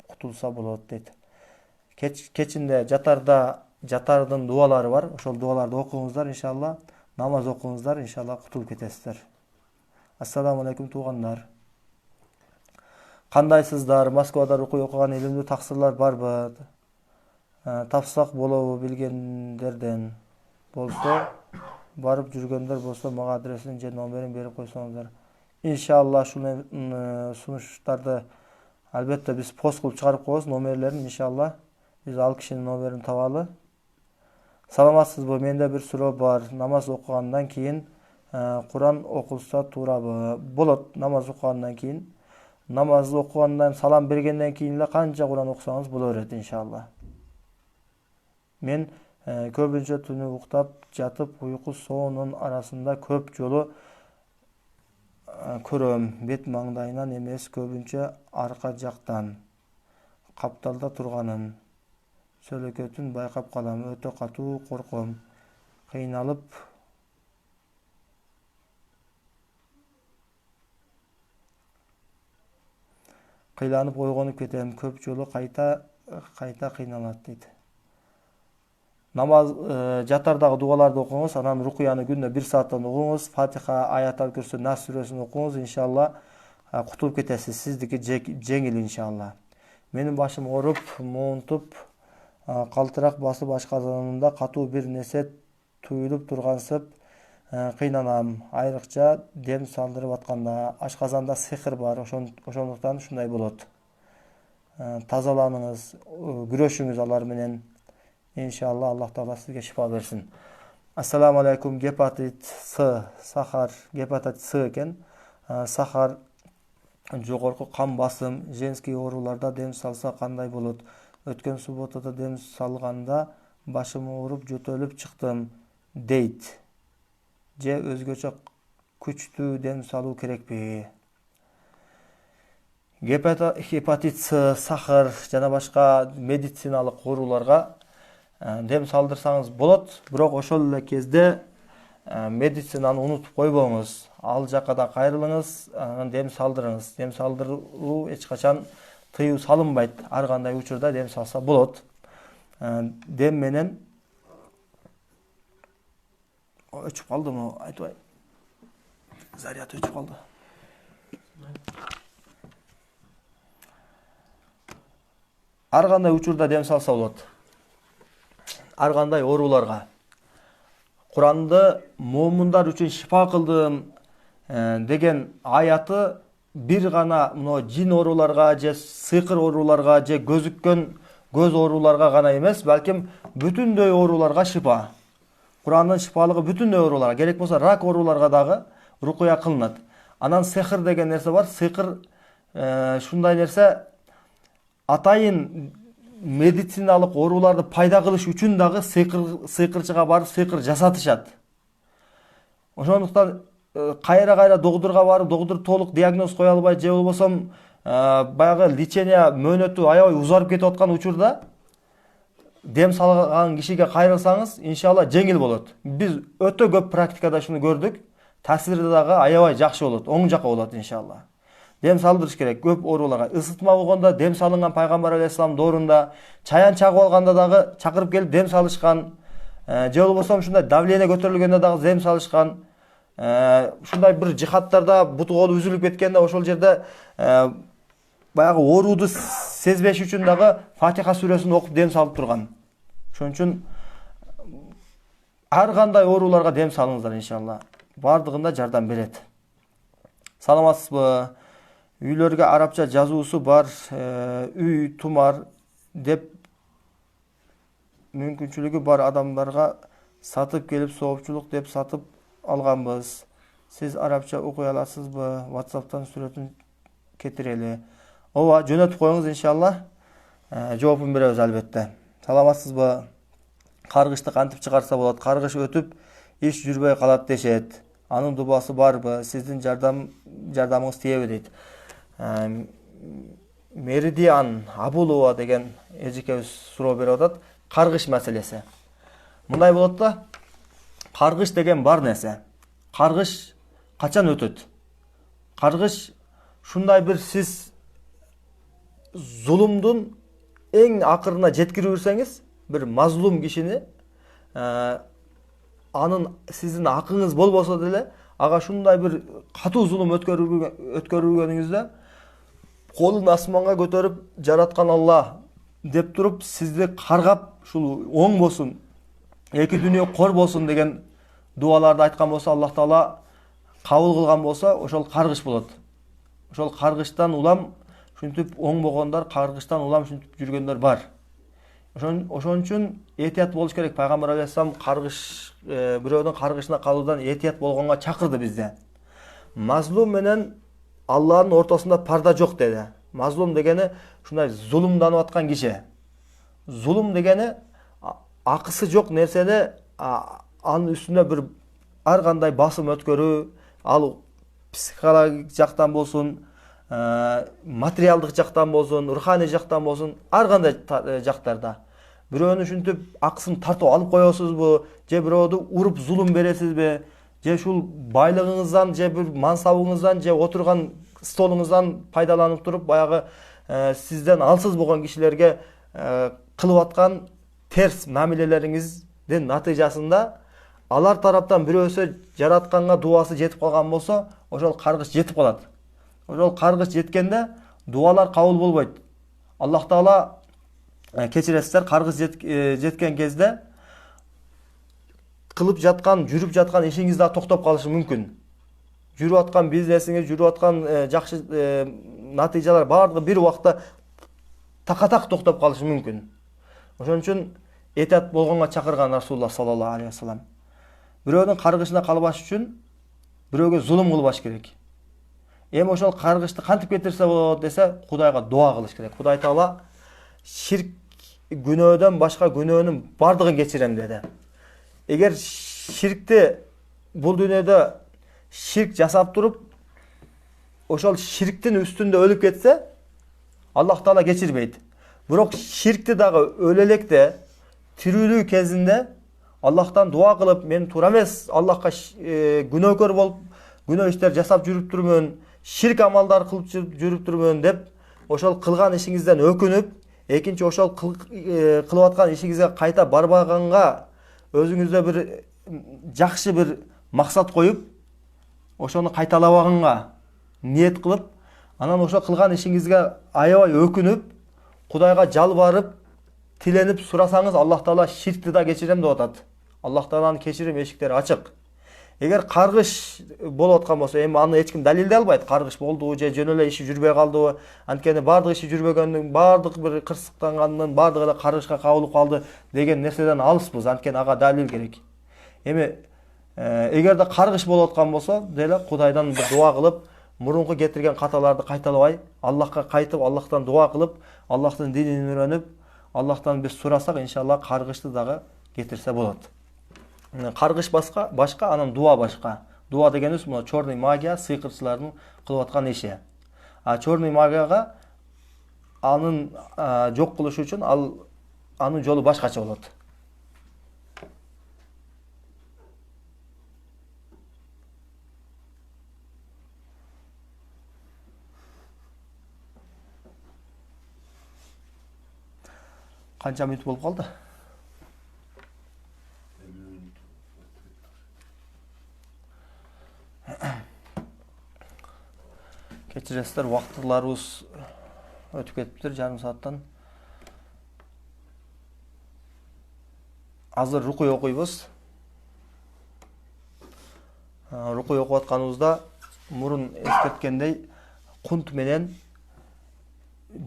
Speaker 1: кутулса болот дейт. Кечинде жатардын дуалары бар. Ошол дуаларды окуңуздар иншалла. Намаз окуңуздар, иншалла кутулуп кетесиздер. Ассаламу алейкум туугандар. Кандайсыздар? Москвада рукуй окуган илимдүү таксырлар барбы? Тапсак болобу билгендерден? Болсо, барып жүргөндөр болсо, мага адресин же номерин берип койсоңуздар. Иншалла ушул сунуштарды албетте биз пост кылып чыгарып коебуз, номерлерин иншалла. Биз ал кишинин номерин табалы. Саламатсызбы? Менде бир суроо бар. Намаз окугандан кийин Куран окулса туурабы? Болот, намаз окугандан кийин. Намаз окугандан, салам бергенден кийин эле канча Куран окусаңыз боло берет иншалла. Мен көбүнчө түнү уктап жатып, уйку соонун арасында көп жолу көрөм. Бет маңдайынан эмес, көбүнчө арка жактан капталда турганын, сөөлөкөтүн байкап калам. Өтө катуу корком. Кыйланып ойгонуп кетем. Көп жолу кайта кыйналат дейт. Намаз жатардагы дуаларды окуңуз, анан рукуяны күндө 1 сааттан окуңуз. Фатиха, Аят аль-Курси, Нас сүрөсүн окуңуз, иншалла кутулуп кетесиз. Сиздики жеңил иншалла. Менин башым ооруп, муунтуп, калтырак басып ашказанымда катуу бир нерсе туюлуп тургансып кыйнанам. Айрыкча дем салдырып атканда. Ашказанда сихир бар, ошондуктан ушундай болот. Тазаланыңыз, күрөшүңүз алар менен. Иншалла Аллах Таала сизге шифа берсин. Ассаламу алейкум. Гепатит С, сахар, гепатит С экен. Сахар жогорку кан басым, женский ооруларда дем салса кандай болот? Өткөн субботада дем салганда башым ооруп жөтөлүп чыктым дейт. Же өзгөчө күчтүү дем салуу керекпи? Гепатит С, сахар жана башка медициналык ооруларга дем салдырсаңыз болот, бирок ошол эле кезде медицинаны унутуп койбоңуз. Ал жакка да кайрылыңыз, дем салдырыңыз. Дем салдыруу эч качан тыюу салынбайт. Ар кандай учурда дем салса болот. Дем менен өчүп калдымы, айтпай. Заряд өчүп калды. Ар кандай учурда дем салса болот. Ар кандай ооруларга. Куранды момундар үчүн шифа кылдым деген аяты бир гана мына жин ооруларга же сыйкыр ооруларга же көзүккөн көз ооруларга гана эмес, балким бүтүндөй ооруларга шифа. Курандын шифалыгы бүтүндөй ооруларга, керек болсо рак ооруларга дагы рукуя кылынат. Анан сехир деген нерсе бар. Сыйкыр шундай нерсе, атайын медициналык ооруларды пайда кылыш үчүн дагы сыйкырчыга барып сыйкыр жасатышат. Ошондуктан кайра доктурга барып, доктур толук диагноз кое албай, же болбосо баягы лечение мөөнөтү аябай узарып кетип аткан учурда дем салган кишиге кайрылсаңыз, иншалла жеңил болот. Биз өтө көп практикада шуну көрдүк. Таасири дагы аябай жакшы болот, оң жакка болот иншалла. Дем салдырыш керек көп ооруларга. Ысытма болгондо дем салынган пайгамбар алейхисалам доорунда, чаян чагып алганда дагы чакырып келип дем салышкан. Же болбосо ушундай давление көтөрүлгөндө дагы дем салышкан. Ушундай бир жихаттарда буту колу үзүлүп кеткенде ошол жерде баягы ооруду сезбеш үчүн дагы Фатиха сүрөсүн окуп дем салып турган. Ошон үчүн ар кандай ооруларга дем салыңыздар иншалла. Бардыгында жардам берет. Саламатсызбы? Үйлөргө арабча жазуусу бар, үй тумар деп мүмкүнчүлүгү бар адамдарга сатып келип соопчулук деп сатып алганбыз. Сиз арабча окуй аласызбы? WhatsApp'тан сүрөтүн кетирели. Ооба, жөнөтүп коюңуз иншалла. Жоопун беребиз албетте. Саламатсызбы? Каргышты кантип чыгарса болот? Каргыш өтүп, иш жүрбөй калат дешет. Анын дубасы барбы? Сиздин жардамыңыз тиеби дейт. Меридиан Абулова деген эжекебиз суроо берип атат. Каргыш маселеси. Мындай болот да, каргыш деген бар нерсе. Каргыш качан өтөт? Каргыш шундай бир сиз зулумдун эң акырына жеткирип жүрсеңиз, бир мазлум кишини анын сиздин акыңыз болбосо деле, ага шундай бир катуу зулум өткөрүлгөнүңүздө колун асманга көтөрүп жараткан Алла деп туруп сизди каргап, ушул оң болсун, эки дүнүйө кор болсун деген дуаларды айткан болсо, Аллах Таала кабыл кылган болсо, ошол каргыш болот. Ошол каргыштан улам ушинтип оңбогондар, каргыштан улам ушинтип жүргөндөр бар. Ошон үчүн этият болуш керек. Пайгамбар алейхисалам каргыш, бирөөнүн каргышына калуудан этият болгонго чакырды бизди. Мазлум менен Алланын ортосунда парда жок деди. Мазлум дегени ушундай зулумданып аткан киши. Зулум дегени акысы жок нерсени анын үстүнө бир ар кандай басым өткөрүү, ал психологик жактан болсун, материалдык жактан болсун, руханий жактан болсун, ар кандай жактарда. Бирөөнү ушинтип акысын тартып алып коесузбу, же бирөөдү уруп зулум бересизби, же ушул байлыгыңыздан, же бир мансабыңыздан, же отурган столуңуздан пайдаланып туруп, баягы сизден алсыз болгон кишилерге кылып аткан терс мамилелериңиздин натыйжасында алар тараптан бирөөсү жаратканга дуасы жетип калган болсо, ошол каргыш жетип калат. Ошол каргыш жеткенде дуалар кабыл болбойт. Аллах Таала кечиресиздер, каргыш жеткен кезде кылып жаткан, жүрүп жаткан ишиңиз да токтоп калышы мүмкүн. Жүрүп аткан бизнесиңиз, жүрүп аткан жакшы натыйжалар баардыгы бир убакта такатак токтоп калышы мүмкүн. Ошон үчүн этият болгонго чакырган Расулуллах саллаллаху алейхи вассалам. Бирөөнүн каргышына калбаш үчүн бирөөгө зулум кылбаш керек. Эми ошол каргышты кантип кетирсе болот десе, Кудайга дуа кылыш керек. Кудай Таала ширк күнөөдөн башка күнөөнүн бардыгын кечирем деди. Эгер ширкти бул дүйнөдө ширк жасап туруп, ошол ширктин үстүндө өлүп кетсе, Аллах Таала кечирбейт. Бирок ширкти дагы өлө электе тирүүлүү кезинде Аллахтан дуа кылып, мен туура эмес, Аллахка күнөөкөр болуп, күнөө иштер жасап жүрүп турмун, ширк амалдар кылып жүрүп турмун деп, ошол кылган ишиңизден өкүнүп, экинчи ошол кылып аткан ишиңизге кайта барбаганга өзүңүздө бир жакшы бир максат коюп, ошону кайталабаганга ниет кылып, анан ошо кылган ишиңизге аябай өкүнүп, Кудайга жалбарып, тиленип сурасаңыз, Аллах Таала ширкти да кечирем деп атат. Аллах Тааланын кечирим эшиктери ачык. Эгер каргыш болуп аткан болсо, эми аны эч ким далилдей албайт. Каргыш болдубу же жөн эле иши жүрбөй калдыбы? Анткени бардык иши жүрбөгөндүн, бардык бир кырсыктанганын бардыгы эле каргышка кабылып калды деген нерседен алыспыз. Анткени ага далил керек. Эми эгерде каргыш болуп аткан болсо, деле Кудайдан бир дуа кылып, мурунку кетирген каталарды кайталабай, Аллахка кайтып, Аллахтан дуа кылып, Аллахтын динин үйрөнүп, Аллахтан биз сурасак, иншалла каргышты дагы кетирсе болот. Каргыш башка, анан дуа башка. Дуа дегенибиз мына чорный магия, сыйкырчылардын кылып аткан иши. А чорный магияга анын жок кылыш үчүн анын жолу башкача болот. Канча минут болуп калды? Кечиресиздер, убактыларыбыз өтүп кетиптир, жарым сааттан. Азыр рукуй окуйбуз. Рукуй окуп атканыбызда мурун эскерткендей, кунт менен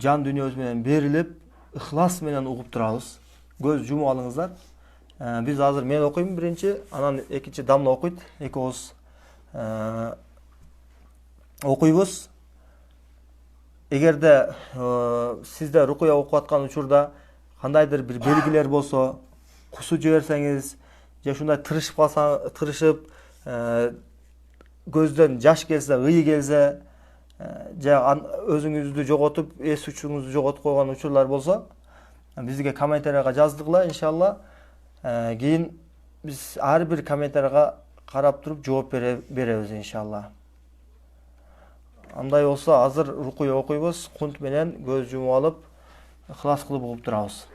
Speaker 1: жан дүйнөбүз менен берилип, ыхлас менен угуп турабыз. Көз жумуп алыңыздар. Биз азыр мен окуйм биринчи, анан экинчи Дамла окуйт. Эки ооз окуйбуз. Эгерде сизде рукуя окуп аткан учурда кандайдыр бир белгилер болсо, кусуп жиберсеңиз, же ушундай тырышып, көздөн жаш келсе, ый келсе, же өзүңүздү жоготуп, эс учуңузду жоготуп койгон учурлар болсо, бизге комментарийга жаздыгыла, иншалла. Кийин биз ар бир комментарийга карап туруп жооп беребиз, иншалла. Андай болсо, азыр рукуя окуйбуз, кунт менен көз жумуп алып, ыхлас кылып угуп турабыз.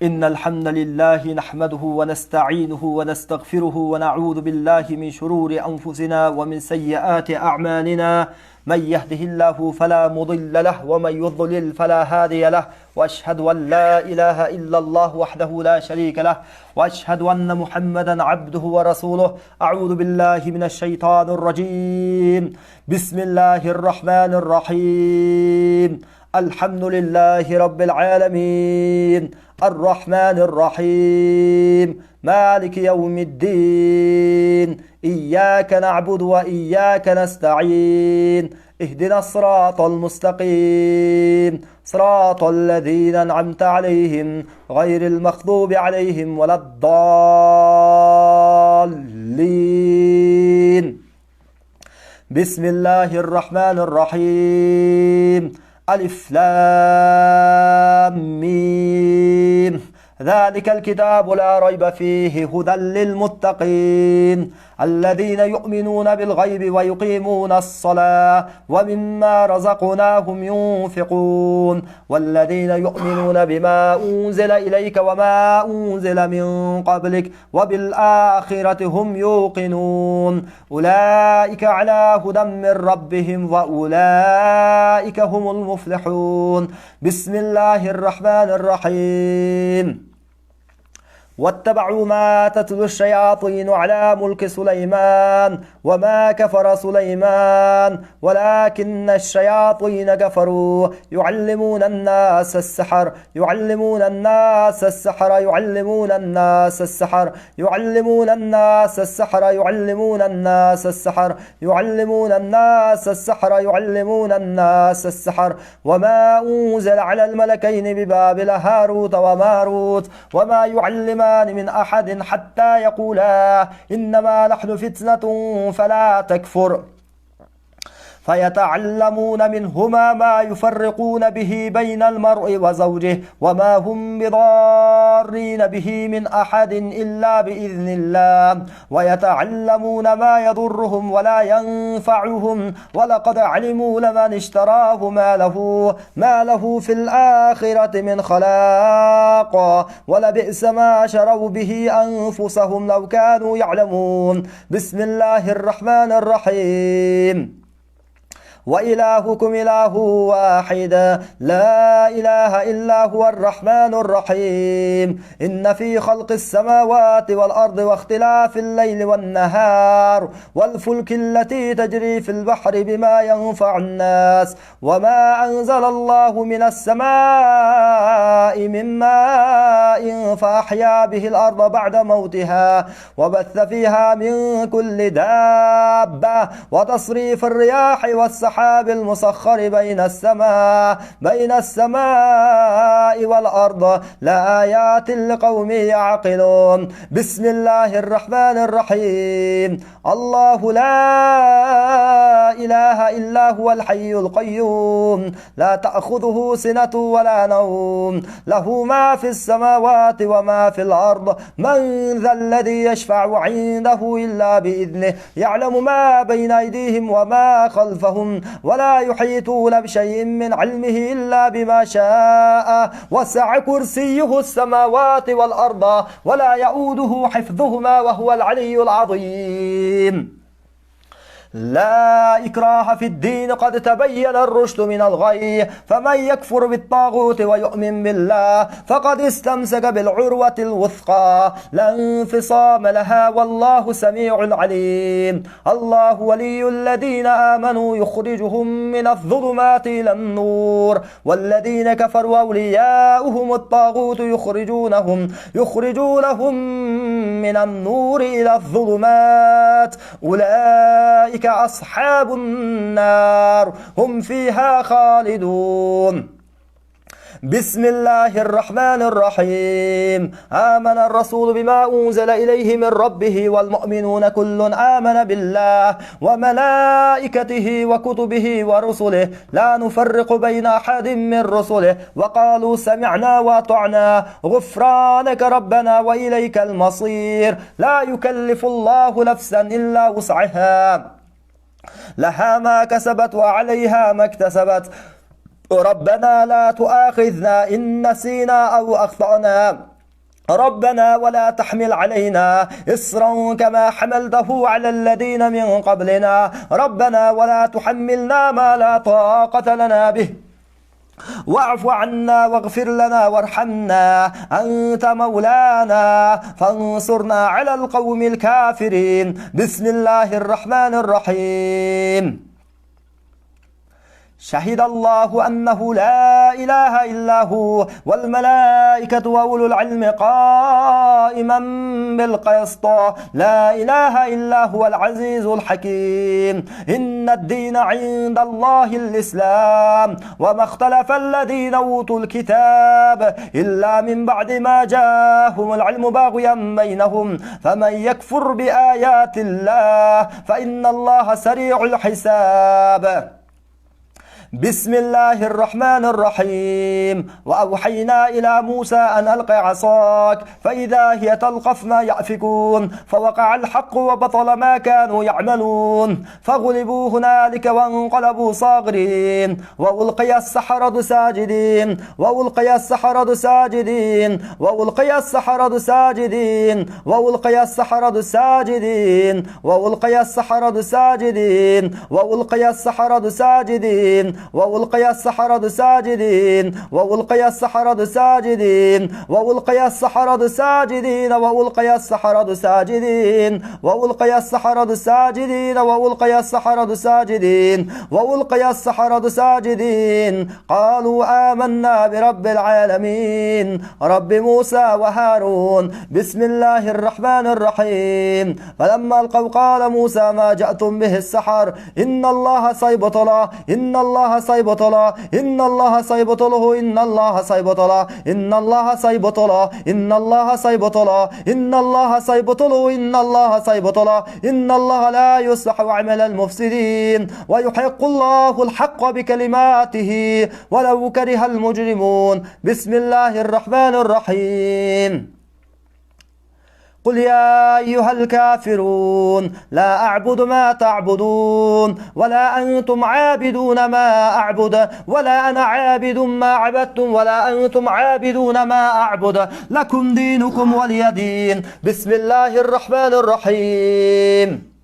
Speaker 1: إن الحمد لله نحمده ونستعينه ونستغفره ونعوذ بالله من شرور أنفسنا ومن سيئات أعمالنا من يهده الله فلا مضل له ومن يضلل فلا هادي له وأشهد أن لا إله إلا الله وحده لا شريك له وأشهد أن محمدا عبده ورسوله أعوذ بالله من الشيطان الرجيم بسم الله الرحمن الرحيم الحمد لله رب العالمين الرحمن الرحيم مالك يوم الدين إياك نعبد وإياك نستعين اهدنا الصراط المستقيم صراط الذين أنعمت عليهم غير المغضوب عليهم ولا الضالين بسم الله الرحمن الرحيم ألف لام ميم ذلك الكتاب لا ريب فيه هدى للمتقين الذين يؤمنون بالغيب ويقيمون الصلاة ومما رزقناهم ينفقون والذين يؤمنون بما أنزل إليك وما أنزل من قبلك وبالآخرة هم يوقنون أولئك على هدى من ربهم وأولئك هم المفلحون بسم الله الرحمن الرحيم
Speaker 2: واتبعوا ما تتلو الشياطين على ملك سليمان وما كفر سليمان ولكن الشياطين كفروا يعلمون الناس السحر يعلمون الناس السحر يعلمون الناس السحر يعلمون الناس السحر يعلمون الناس السحر يعلمون الناس السحر يعلمون الناس السحر وما أنزل على الملكين ببابل هاروت وماروت وما يعلمان من أحد حتى يقولا إنما نحن فتنة فلا تكفر فيتعلمون منهما ما يفرقون به بين المرء وزوجه وما هم بضارين به من أحد إلا بإذن الله ويتعلمون ما يضرهم ولا ينفعهم ولقد علموا لمن اشتراه ما له في الآخرة من خلاق ولبئس ما شروا به أنفسهم لو كانوا يعلمون. بسم الله الرحمن الرحيم. وإلهكم إله واحد لا إله إلا هو الرحمن الرحيم. إن في خلق السماوات والأرض واختلاف الليل والنهار والفلك التي تجري في البحر بما ينفع الناس وما أنزل الله من السماء من ماء فأحيا به الأرض بعد موتها وبث فيها من كل دابة وتصريف الرياح والسحاب المسخر بين السماء والأرض لآيات لقوم يعقلون. بسم الله الرحمن الرحيم. الله لا إله إلا هو الحي القيوم لا تأخذه سنة ولا نوم له ما في السماوات وما في الأرض من ذا الذي يشفع عنده إلا بإذنه يعلم ما بين أيديهم وما خلفهم ولا يحيطون بشيء من علمه إلا بما شاء وسع كرسيه السماوات والأرض ولا يؤوده حفظهما وهو العلي العظيم. لا إكراه في الدين قد تبين الرشد من الغي فمن يكفر بالطاغوت ويؤمن بالله فقد استمسك بالعروة الوثقى لا انفصام لها والله سميع عليم. الله ولي الذين آمنوا يخرجهم من الظلمات إلى النور والذين كفروا أولياؤهم الطاغوت يخرجونهم من النور إلى الظلمات أولئك أصحاب النار هم فيها خالدون. بسم الله الرحمن الرحيم. آمن الرسول بما أنزل إليه من ربه والمؤمنون كل آمن بالله وملائكته وكتبه ورسله لا نفرق بين أحد من رسله وقالوا سمعنا وأطعنا غفرانك ربنا وإليك المصير. لا يكلف الله نفسا إلا وسعها لها ما كسبت وعليها ما اكتسبت ربنا لا تؤاخذنا إن نسينا أو أخطأنا ربنا ولا تحمل علينا إصرا كما حملته على الذين من قبلنا ربنا ولا تحملنا ما لا طاقة لنا به واعف عنا واغفر لنا وارحمنا أنت مولانا فانصرنا على القوم الكافرين. بسم الله الرحمن الرحيم. شهد الله أنه لا إله إلا هو والملائكة وأولو العلم قائما بالقسط لا إله إلا هو العزيز الحكيم. إن الدين عند الله الإسلام وما اختلف الذين أوتوا الكتاب إلا من بعد ما جاءهم العلم باغيا بينهم فمن يكفر بآيات الله فإن الله سريع الحساب. بسم الله الرحمن الرحيم. وأوحينا إلى موسى أن ألق عصاك فإذا هي تلقف ما يأفكون فوقع الحق وبطل ما كانوا يعملون فغلبوا هنالك وانقلبوا صاغرين وألقي السحرة ساجدين وألقي السحرة ساجدين وألقي السحرة ساجدين وألقي السحرة ساجدين وألقي السحرة ساجدين وألقي السحرة ساجدين وألقي السحرة ساجدين وألقي السحرة ساجدين وألقي السحرة ساجدين وألقي السحرة ساجدين وألقي السحرة ساجدين وألقي السحرة ساجدين وألقي السحرة ساجدين قالوا آمنا برب العالمين رب موسى وهارون بسم الله الرحمن الرحيم فلما ألقوا قال موسى ما جأتم به السحر إن الله سيبطله إن الله سيبطله إن الله سيبطله إن الله سيبطله إن الله سيبطله إن الله سيبطله إن الله سيبطله إن الله سيبطله إن الله لا يصلح عمل المفسدين ويحق الله الحق بكلماته ولو كره المجرمون بسم الله الرحمن الرحيم قل يا أيها الكافرون لا أعبد ما تعبدون ولا أنتم عابدون ما أعبد ولا أنا عابد ما عبدتم ولا أنتم عابدون ما أعبد لكم دينكم ولي دين بسم الله الرحمن الرحيم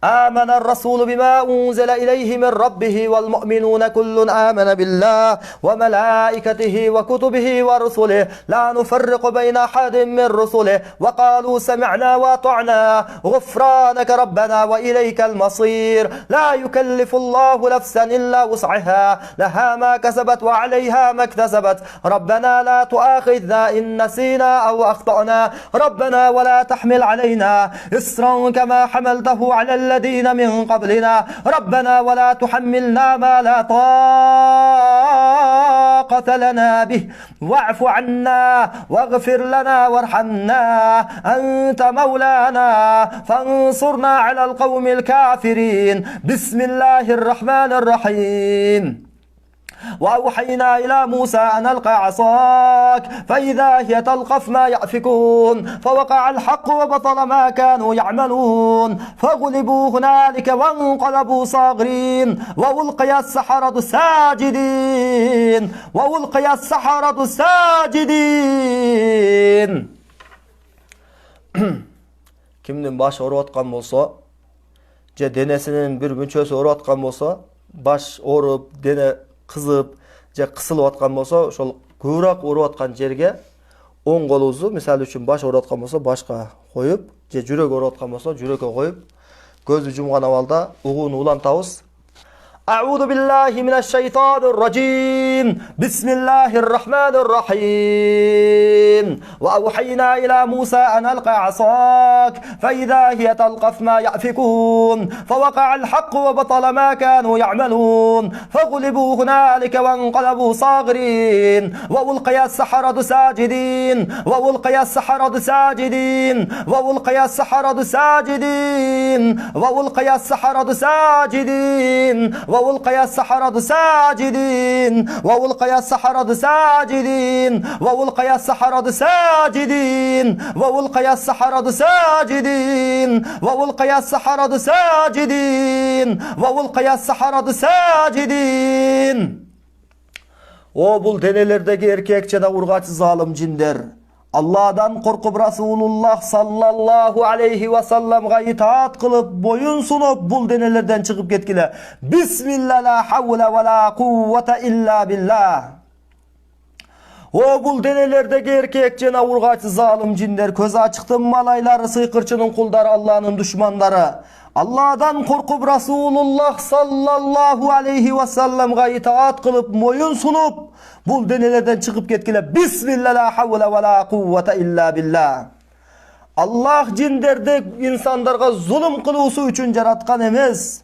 Speaker 2: آمن الرسول بما أنزل إليه من ربه والمؤمنون كل آمن بالله وملائكته وكتبه ورسله لا نفرق بين أحد من رسله وقالوا سمعنا وأطعنا غفرانك ربنا وإليك المصير لا يكلف الله نفسا إلا وسعها لها ما كسبت وعليها ما اكتسبت ربنا لا تؤاخذنا إن نسينا أو أخطأنا ربنا ولا تحمل علينا إصرا كما حملته على الذين من قبلنا ربنا ولا تحملنا ما لا طاقة لنا به واعف عنا واغفر لنا وارحمنا أنت مولانا فانصرنا على القوم الكافرين بسم الله الرحمن الرحيم وأوحينا إلى موسى أن ألقى عصاك فإذا هي تلقف ما يأفكون فوقع الحق وبطل ما كانوا يعملون فغلبوا هنالك وانقلبوا صاغرين وألقي السحرة ساجدين وألقي السحرة ساجدين Kimnin baş orup atkan bolsa, je denesinin bir münçösü orup atkan bolsa, baş orup, dene kızıp, je kısılıp atkan bolsa, ошол көбүрөөк оруп аткан жерге оң колубузду, мисалы үчүн баш оруп аткан болсо, башка коюп, же жүрөк оруп аткан болсо, жүрөккө коюп, көздү жумган абалда угууну улантабыз. أعوذ بالله من الشيطان الرجيم بسم الله الرحمن الرحيم وأوحينا إلى موسى أن ألقى عصاك فإذا هي تلقف ما يأفكون فوقع الحق وبطل ما كانوا يعملون فغلبوا هنالك وانقلبوا صاغرين وألقي السحرة ساجدين وألقي السحرة ساجدين وألقي السحرة ساجدين وألقي السحرة ساجدين وألقي السحرة ساجدين وألقي السحرة ساجدين وألقي السحرة ساجدين وألقي السحرة ساجدين وألقي السحرة ساجدين وألقي السحرة ساجدين O bul denelerdeki erkek жана ургачы залым жиндер Allah'dan korkup Resulullah sallallahu aleyhi ve sellem'ga itaat kılıp boyun sunup bul denelerden çıkıp getkile. Bismillah la havle ve la kuvvete illa billah. O bul denelerdeki erkek jana urgaçı zalim cinler, köz açıktın malayları, sıykırçının kulları, Allah'ın düşmanları. Allah'dan korkup Resulullah sallallahu aleyhi ve sellem'ga itaat kılıp boyun sunup bul denelerden çıkıp getkile. Bismillah la havle ve la kuvvete illa billah. Allah cinlerde insanlarga zulüm kılıusu üçün jaratkan emes.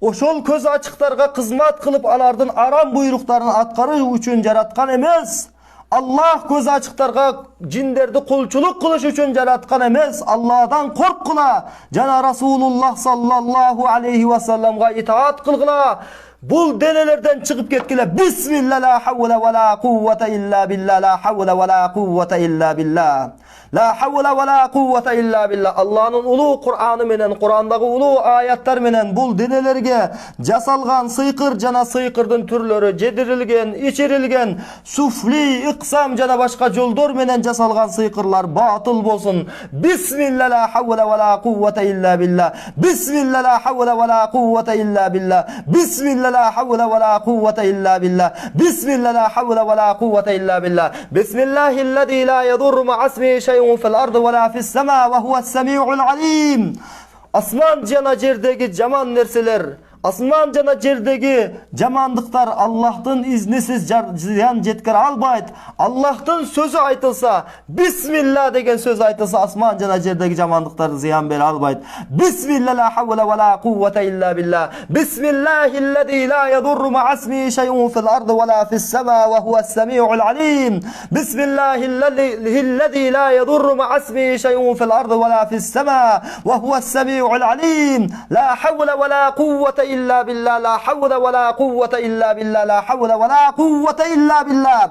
Speaker 2: Oşol köz açıklarga kızmat kılıp alardın aram buyruklarını atkarı üçün jaratkan emes. Allah göz açıklarga cinlerdi kulçuluk kılış üçün jaratkan emes. Allah'dan korkula. Jana Resulullah sallallahu aleyhi ve sellem'ga itaat kılgıla. Bul denelerden çıkıp getkile. Bismillah la havle ve la kuvvete illa billah. La havle ve la kuvvete illa billah. La havle ve la kuvvete illa billah. Allah'ın ulu Kur'an'ı menen, Kur'an'daki ulu ayetler menen bul denelerge jasalgan sıykır jana sıykırdın türlörü, jedirilgen, içirilgen, sufli, iqsam jana başka joldur menen jasalgan sıykırlar batıl bolsun. Bismillah la havle ve la kuvvete illa billah. Bismillah la havle ve la kuvvete illa billah. Bismillah لا حول ولا قوة إلا بالله. بسم الله لا حول ولا قوة إلا بالله. بسم الله الذي لا يضر مع اسمه شيء في الأرض ولا في السماء وهو السميع العليم. Asman jana jerdegi jaman nerseler, asman jana jerdegi jamandıklar Allah'tan iznisiz ziyan jetkere albayt. Allah'tan sözü aytılsa, Bismillah degen söz aytılsa asman jana jerdegi jamandıklar ziyan bere albayt. Bismillah la havle ve la kuvvete illa billah. Bismillahillezî la yadurru ma'asmihi şey'un fil ardı ve la fis semâ ve huves-semî'ul alîm. Bismillahillezî la yadurru ma'asmihi şey'un fil ardı ve la fis semâ ve huves-semî'ul alîm. La havle ve la kuvvete illa billah. La havle ve la kuvvete illa billah. La havle ve la kuvvete illa billah.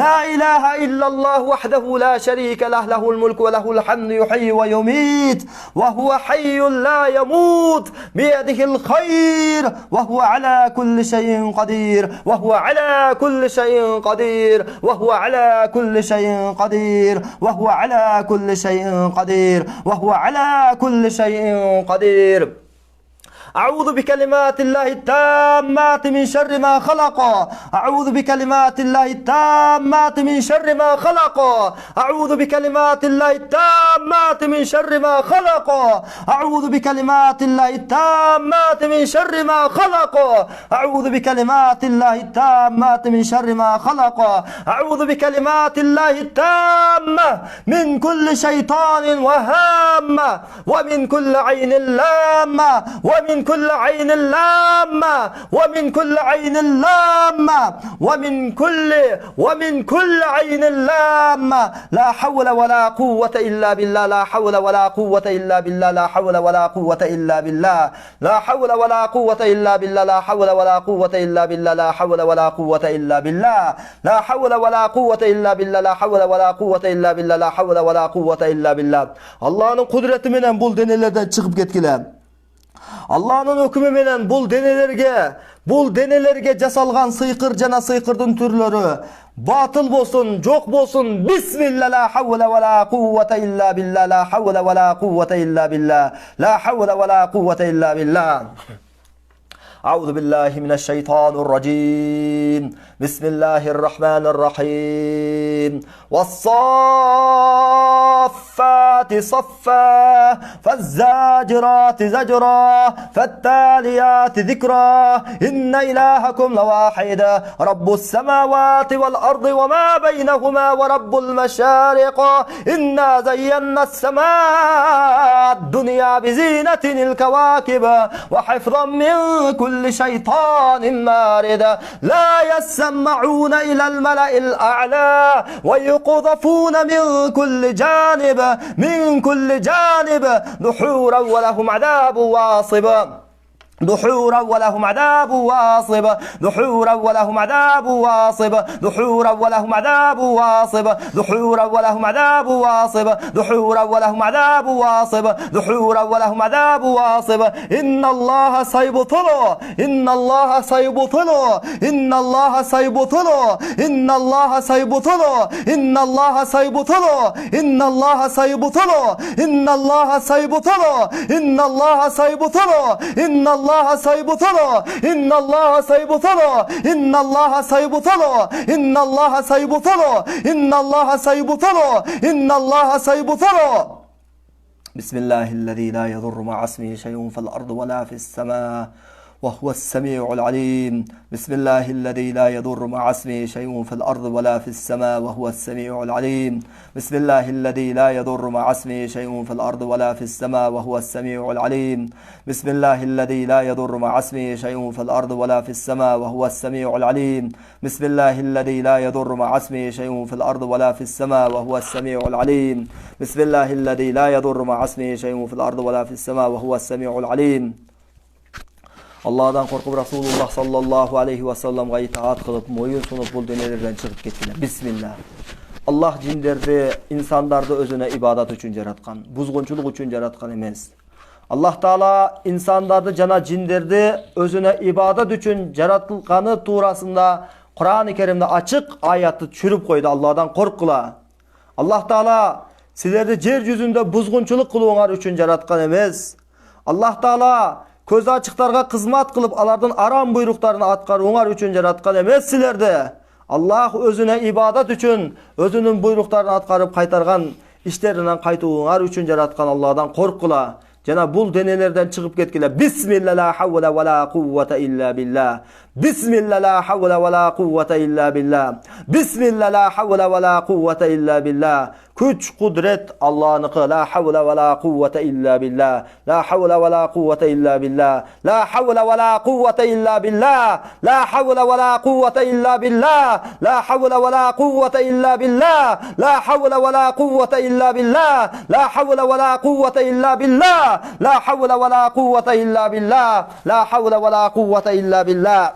Speaker 2: لا إله إلا الله وحده لا شريك له له الملك وله الحمد يحيي ويميت وهو حي لا يموت بيده الخير وهو على كل شيء قدير وهو على كل شيء قدير وهو على كل شيء قدير وهو على كل شيء قدير وهو على كل شيء قدير. أعوذ بكلمات الله التامات من شر ما خلق. أعوذ بكلمات الله التامات من شر ما خلق. أعوذ بكلمات الله التامات من شر ما خلق. أعوذ بكلمات الله التامات من شر ما خلق. أعوذ بكلمات الله التامات من شر ما خلق. أعوذ بكلمات الله التامة من كل شيطان وهامة ومن كل عين لامة ومن كل عين لامة ومن كل عين لامة ومن كل عين لامة. لا حول ولا قوة إلا بالله. لا حول ولا قوة إلا بالله. لا حول ولا قوة إلا بالله. لا حول ولا قوة إلا بالله. لا حول ولا قوة إلا بالله. لا حول ولا قوة إلا بالله. لا حول ولا قوة إلا بالله. لا حول ولا قوة إلا بالله. لا حول ولا قوة إلا بالله. Allah'ın kudreti menen bul denelerden çıkıp ketkiler. Allah'ın hükmü menen bul denelerge jasalgan sıyqır jana sıyqırdın türlörü batıl bolsun, jok bolsun. Bismillah la havle ve la kuvvete illa billah. La havle ve la kuvvete illa billah. La havle ve la kuvvete illa billah. أعوذ بالله من الشيطان الرجيم. بسم الله الرحمن الرحيم. والصافات صفا فالزاجرات زجرا فالتاليات ذكرا إن إلهكم لواحد رب السماوات والأرض وما بينهما ورب المشارق إنا زينا السماء الدنيا بزينة الكواكب وحفظا من كل شيطان مارد لا يسمعون إلى الملأ الأعلى ويقذفون من كل جانب دحورا ولهم عذاب واصب. دحورا ولهم عذاب واصب. دحورا ولهم عذاب واصب. دحورا ولهم عذاب واصب. دحورا ولهم عذاب واصب. دحورا ولهم عذاب واصب. دحورا ولهم عذاب واصب. إن الله سيبطله. إن الله سيبطله. إن الله سيبطله. إن الله سيبطله. إن الله سيبطله. إن الله سيبطله. إن الله سيبطله. إن الله سيبطله. إن الله سيبطله. إن الله سيبطله. إن الله سيبطله. إن الله سيبطله. إن الله سيبطله. إن الله سيبطله. بسم الله الذي لا يضر مع اسمه شيء في الأرض ولا في السماء وهو السميع العليم. بسم الله الذي لا يضر مع اسمه شيء في الأرض ولا في السماء وهو السميع العليم. بسم الله الذي لا يضر مع اسمه شيء في الأرض ولا في السماء وهو السميع العليم. بسم الله الذي لا يضر مع اسمه شيء في الأرض ولا في السماء وهو السميع العليم. بسم الله الذي لا يضر مع اسمه شيء في الأرض ولا في السماء وهو السميع العليم. بسم الله الذي لا يضر مع اسمه شيء في الأرض ولا في السماء وهو السميع العليم. Allah'dan korkup Resulullah sallallahu aleyhi ve sellem'e itaat kılıp moyun sunup bul dönelerden çıkıp kettiler. Bismillah. Allah cinlerdi, insandardı özüne ibadat üçün yaratkan. Buzgunçuluk üçün yaratkan emez. Allah Taala insandardı jana cinlerdi özüne ibadat üçün yaratılganı tuurasında Kur'an-ı Kerim'de açık ayatı çürüp koydu. Allah'dan korkula. Allah Taala sizlerdi yer yüzünde buzgunçuluk kılığınlar üçün yaratkan emez. Allah Taala көз ачыктарга кызмат кылып, алардын арам буйруктарын аткарууңар үчүн жараткан эмессилерди. Аллах өзүнө ибадат үчүн, өзүнүн буйруктарын аткарып кайтарган иштеринен кайтууңар үчүн жараткан Аллахдан коркула. Жана бул денелерден чыгып кеткиле. Бисмилла ла хавла ва ла куввата илля билла. Бисмилла ла хавла ва ла куввата илля билла. Бисмилла ла хавла ва ла куввата илля билла. Күч кудрет Аллахныкы. Ла хавла ва ла куввата илля билла. Ла хавла ва ла куввата илля билла. Ла хавла ва ла куввата илля билла. Ла хавла ва ла куввата илля билла. Ла хавла ва ла куввата илля билла. Ла хавла ва ла куввата илля билла. Ла хавла ва ла куввата илля билла. لا حول ولا قوة إلا بالله لا حول ولا قوة إلا بالله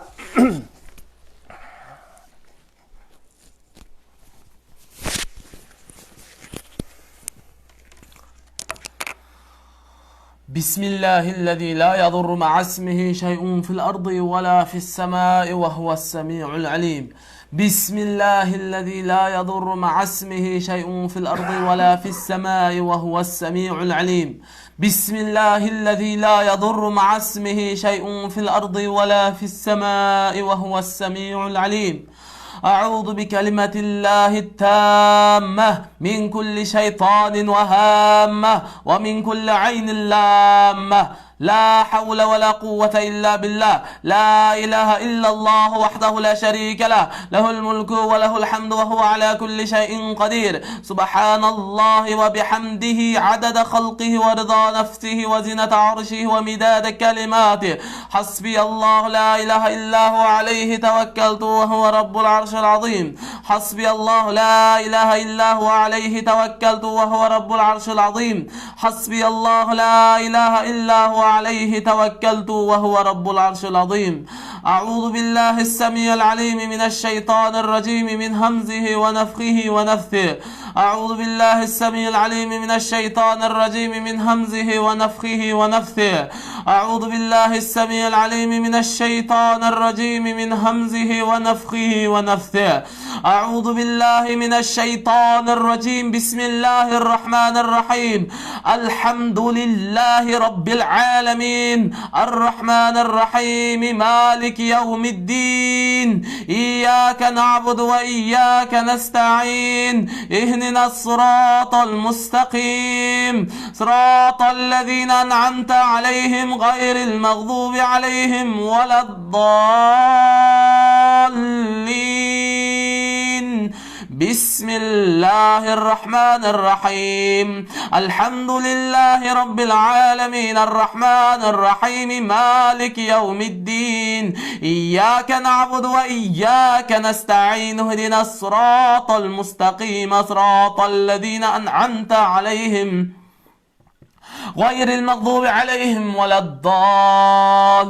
Speaker 3: بسم الله الذي لا يضر مع اسمه شيء في الأرض ولا في السماء وهو السميع العليم. بسم الله الذي لا يضر مع اسمه شيء في الأرض ولا في السماء وهو السميع العليم. بسم الله الذي لا يضر مع اسمه شيء في الأرض ولا في السماء وهو السميع العليم. أعوذ بكلمة الله التامة من كل شيطان وهامة ومن كل عين لامة. لا حول ولا قوة إلا بالله. لا إله إلا الله وحده لا شريك له. له الملك وله الحمد وهو على كل شيء قدير. سبحان الله وبحمده عدد خلقه ورضا نفسه وزنة عرشه ومداد كلماته. حسبي الله لا إله إلا هو عليه توكلت وهو رب العرش العظيم. حسبي الله لا إله إلا هو عليه توكلت وهو رب العرش العظيم. حسبي الله لا إله إلا هو عليه توكلت وهو رب العرش العظيم. أعوذ بالله السميع العليم من الشيطان الرجيم من همزه ونفخه ونفثه. أعوذ بالله السميع العليم من الشيطان الرجيم من همزه ونفخه ونفثه. أعوذ بالله السميع العليم من الشيطان الرجيم من همزه ونفخه ونفثه. أعوذ بالله من الشيطان الرجيم. بسم الله الرحمن الرحيم. الحمد لله رب العالمين الرحمن الرحيم مالك يوم الدين. إياك نعبد وإياك نستعين. اهدنا الصراط المستقيم صراط الذين أنعمت عليهم غير المغضوب عليهم ولا الضالين. بسم الله الرحمن الرحيم. الحمد لله رب العالمين الرحمن الرحيم مالك يوم الدين. إياك نعبد وإياك نستعين. اهدنا الصراط المستقيم صراط الذين أنعمت عليهم غير المغضوب عليهم ولا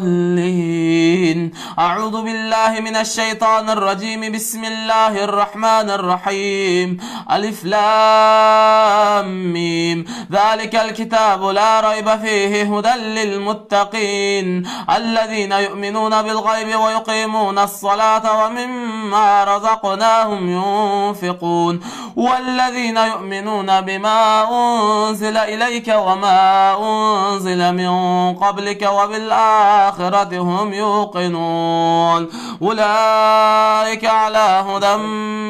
Speaker 3: الضالين. أعوذ بالله من الشيطان الرجيم. بسم الله الرحمن الرحيم. ألف لام ميم. ذلك الكتاب لا ريب فيه هدى للمتقين الذين يؤمنون بالغيب ويقيمون الصلاة ومما رزقناهم ينفقون والذين يؤمنون بما أنزل إليك وما أنزل من قبلك وبالآخرة هم يوقنون. أولئك على هدى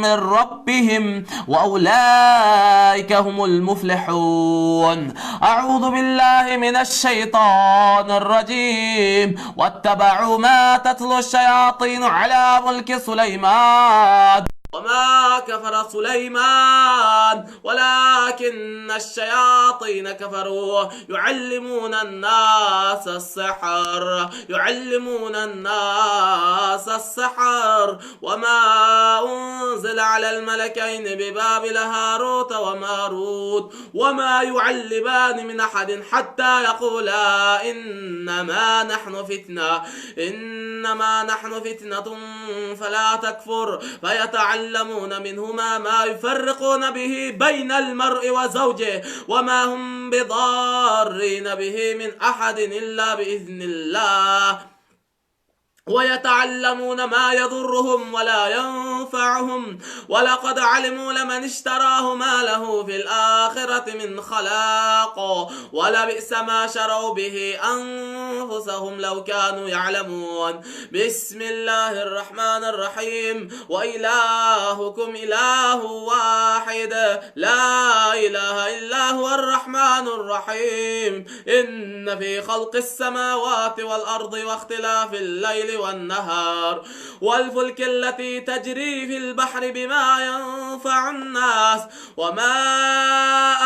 Speaker 3: من ربهم وأولئك هم المفلحون. أعوذ بالله من الشيطان الرجيم. واتبعوا ما تتلو الشياطين على ملك سليمان وما كفر سليمان ولكن الشياطين كفروا يعلمون الناس السحر وما أنزل على الملكين ببابل هاروت وماروت وما يعلمان من أحد حتى يقولا إنما نحن فتنة فلا تكفر فيتعلمون منهما ما يفرقون به بين المرء وزوجه وما هم بضارين به من أحد إلا بإذن الله ويتعلمون ما يضرهم ولا ينفعهم ولقد علموا لمن اشتراه ما له في الآخرة من خلاق ولبئس ما شروا به أنفسهم لو كانوا يعلمون. بسم الله الرحمن الرحيم. وإلهكم إله واحد لا إله إلا هو الرحمن الرحيم. إن في خلق السماوات والأرض واختلاف الليل والنهار والفلك التي تجري في البحر بما ينفع الناس وما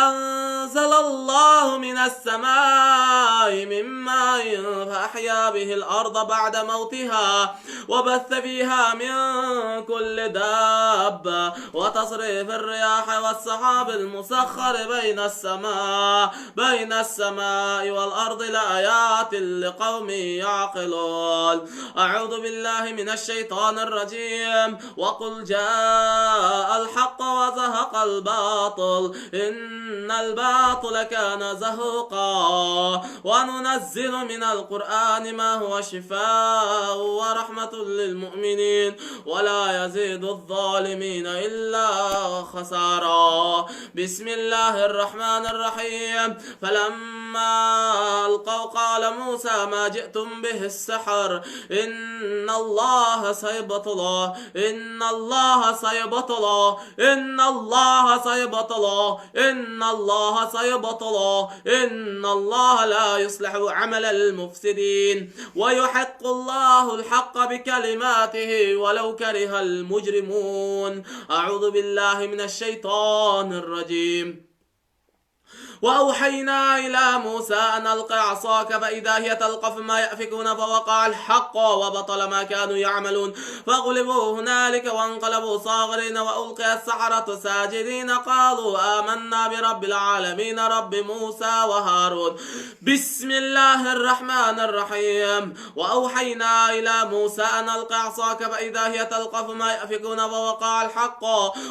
Speaker 3: أنزل الله من السماء من ماء فأحيا به الأرض بعد موتها وبث فيها من كل دابة وتصريف الرياح والسحاب المسخر بين السماء والأرض لآيات لقوم يعقلون. أعوذ بالله من الشيطان الرجيم. وقل جاء الحق وزهق الباطل إن الباطل كان زهوقا وننزل من القرآن ما هو شفاء ورحمة للمؤمنين ولا يزيد الظالمين إلا خسارا. بسم الله الرحمن الرحيم. فلما ألقوا قال موسى ما جئتم به السحر إن الله سيبطله إن الله سيبطله إن الله سيبطله إن الله سيبطله إن الله لا يصلح عمل المفسدين ويحق الله الحق بكلماته ولو كره المجرمون. أعوذ بالله من الشيطان الرجيم. وأوحينا إلى موسى أن ألق عصاك فإذا هي تلقف ما يأفكون فوقع الحق وبطل ما كانوا يعملون فغلبوا هنالك وانقلبوا صاغرين وألقي السحرة ساجدين قالوا آمنا برب العالمين رب موسى وهارون. بسم الله الرحمن الرحيم. وأوحينا إلى موسى أن ألق عصاك فإذا هي تلقف ما يأفكون فوقع الحق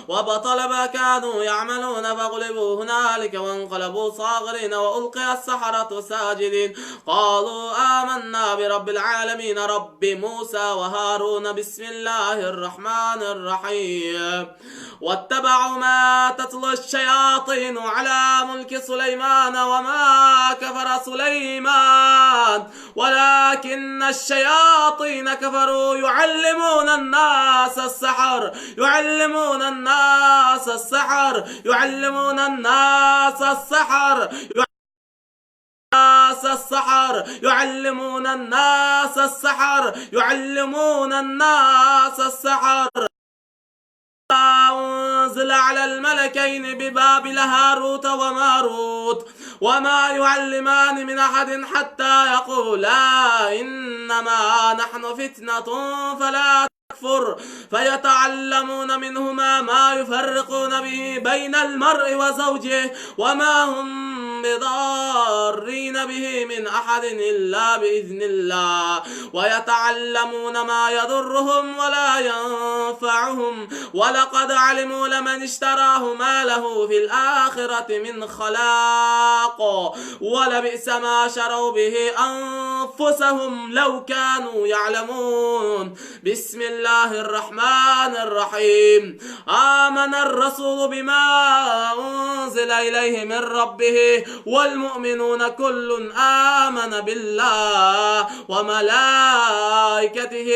Speaker 3: وبطل ما كانوا يعملون فغلبوا هنالك وانقلبوا صاغرين وألقي السحرة ساجدين قالوا آمنا برب العالمين رب موسى وهارون. بسم الله الرحمن الرحيم. واتبعوا ما تتلو الشياطين على ملك سليمان وما كفر سليمان ولكن الشياطين كفروا يعلمون الناس السحر يعلمون الناس السحر يعلمون الناس السحر يعلمون الناس السحر يعلمون الناس السحر. أنزل على الملكين ببابل هاروت وماروت وما يعلمان من أحد حتى يقولا إنما نحن فتنة فلا تكفر فيتعلمون منهما ما يفرقون به بين المرء وزوجه وما هم بضارين به من أحد إلا بإذن الله ويتعلمون ما يضرهم ولا ينفعهم ولقد علموا لمن اشتراه ما له في الآخرة من خلاق ولبئس ما شروا به أنفسهم لو كانوا يعلمون. بسم الله الرحمن الرحيم. آمن الرسول بما أنزل إليه من ربه والمؤمنون كل آمن بالله وملائكته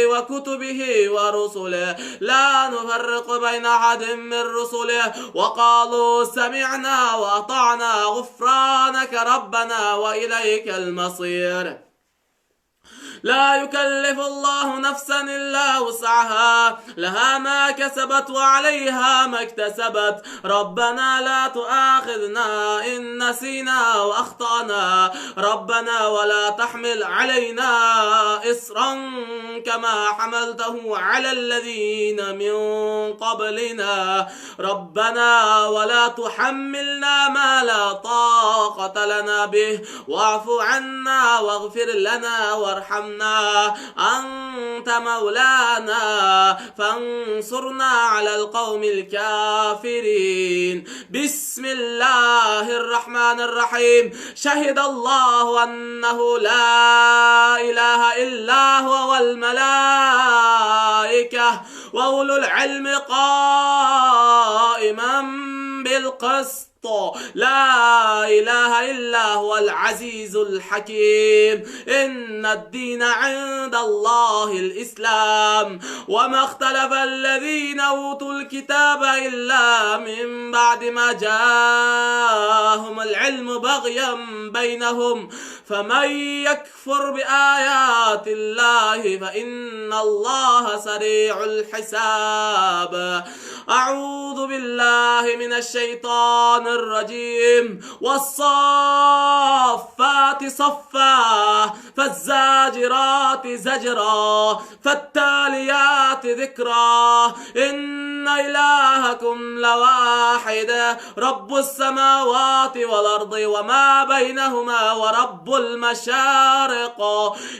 Speaker 3: وكتبه ورسله لا نفرق بين أحد من رسله وقالوا سمعنا وأطعنا غفرانك ربنا وإليك المصير. لا يكلف الله نفسا إلا وسعها لها ما كسبت وعليها ما اكتسبت ربنا لا تؤاخذنا إن نسينا وأخطأنا ربنا ولا تحمل علينا إصرا كما حملته على الذين من قبلنا ربنا ولا تحملنا ما لا طاقة لنا به واعف عنا واغفر لنا وارحمنا، أنت مولانا فانصرنا على القوم الكافرين. بسم الله الرحمن الرحيم. شهد الله أنه لا إله إلا هو والملائكة وأولو العلم قائما بالقسط، لا إله إلا هو العزيز الحكيم. إن الدين عند الله الإسلام، وما اختلف الذين أوتوا الكتاب إلا من بعد ما جاءهم العلم بغيا بينهم، فمن يكفر بآيات الله فإن الله سريع الحساب. أعوذ بالله من الشيطان الرجيم. والصافات صفا فالزاجرات زجرا فالتاليات ذكرا. إن إلهكم لواحد، رب السماوات والأرض وما بينهما ورب المشارق.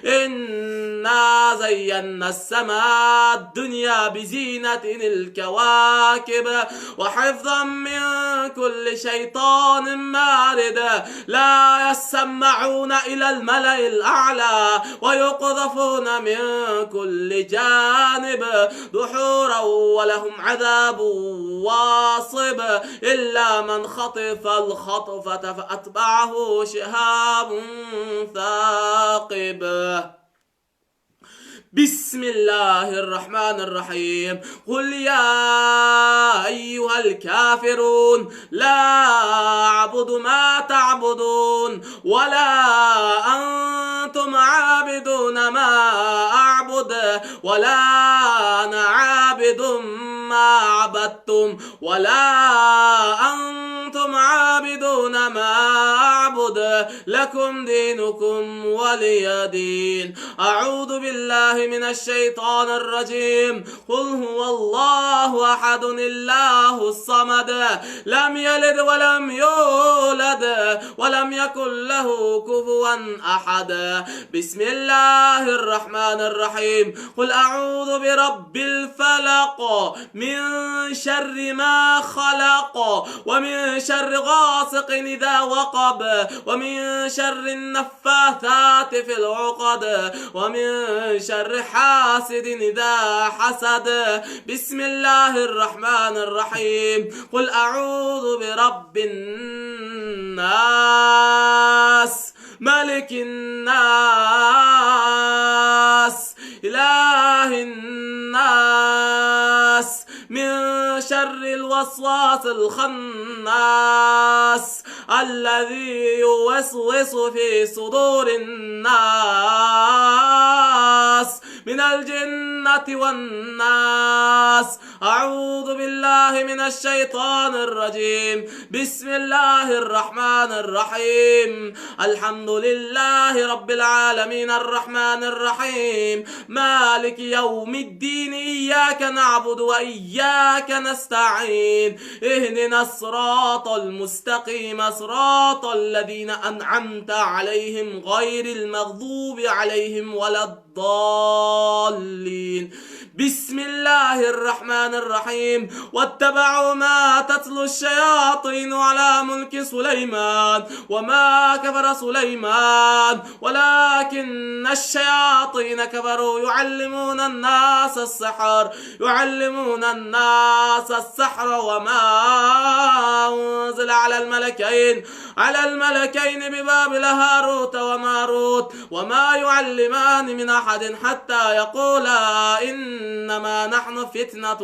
Speaker 3: إنا زينا السماء الدنيا بزينة الكواكب وحفظا من كل شيطان مارد. لا يسمعون إلى الملأ الأعلى ويقذفون من كل جانب دحورا ولهم عذاب واصب، إلا من خطف الخطفة فأتبعه شهاب ثاقب. بسم الله الرحمن الرحيم. قل يا أيها الكافرون لا أعبد ما تعبدون ولا أنتم عابدون ما أعبد ولا أنا عابد ما عبدتم ولا أنتم عابدون ما أعبد، لكم دينكم ولي دين. أعوذ بالله من الشيطان الرجيم. قل هو الله أحد الله الصمد، لم يلد ولم يولد ولم يكن له كفوا أحد. بسم الله الرحمن الرحيم. قل أعوذ برب الفلق من شر ما خلق ومن شر غاسق إذا وقب ومن شر النفاثات في العقد ومن شر حاسد إذا حسد. بسم الله الرحمن الرحيم. قل أعوذ برب الناس ملك الناس إله الناس من شر الوسواس الخناس الذي يوسوس في صدور الناس من الجنة والناس. أعوذ بالله من الشيطان الرجيم. بسم الله الرحمن الرحيم. الحمد لله رب العالمين الرحمن الرحيم مالك يوم الدين. إياك نعبد وإياك نستعين. اهدنا الصراط المستقيم صراط الذين أنعمت عليهم غير المغضوب عليهم ولا الضالين. بسم الله الرحمن الرحيم. واتبعوا ما تتلو الشياطين على ملك سليمان وما كفر سليمان ولكن الشياطين كفروا يعلمون الناس السحر وما أنزل على الملكين ببابل هاروت وماروت وما يعلمان من أحد حتى يقولا إنما نحن فتنة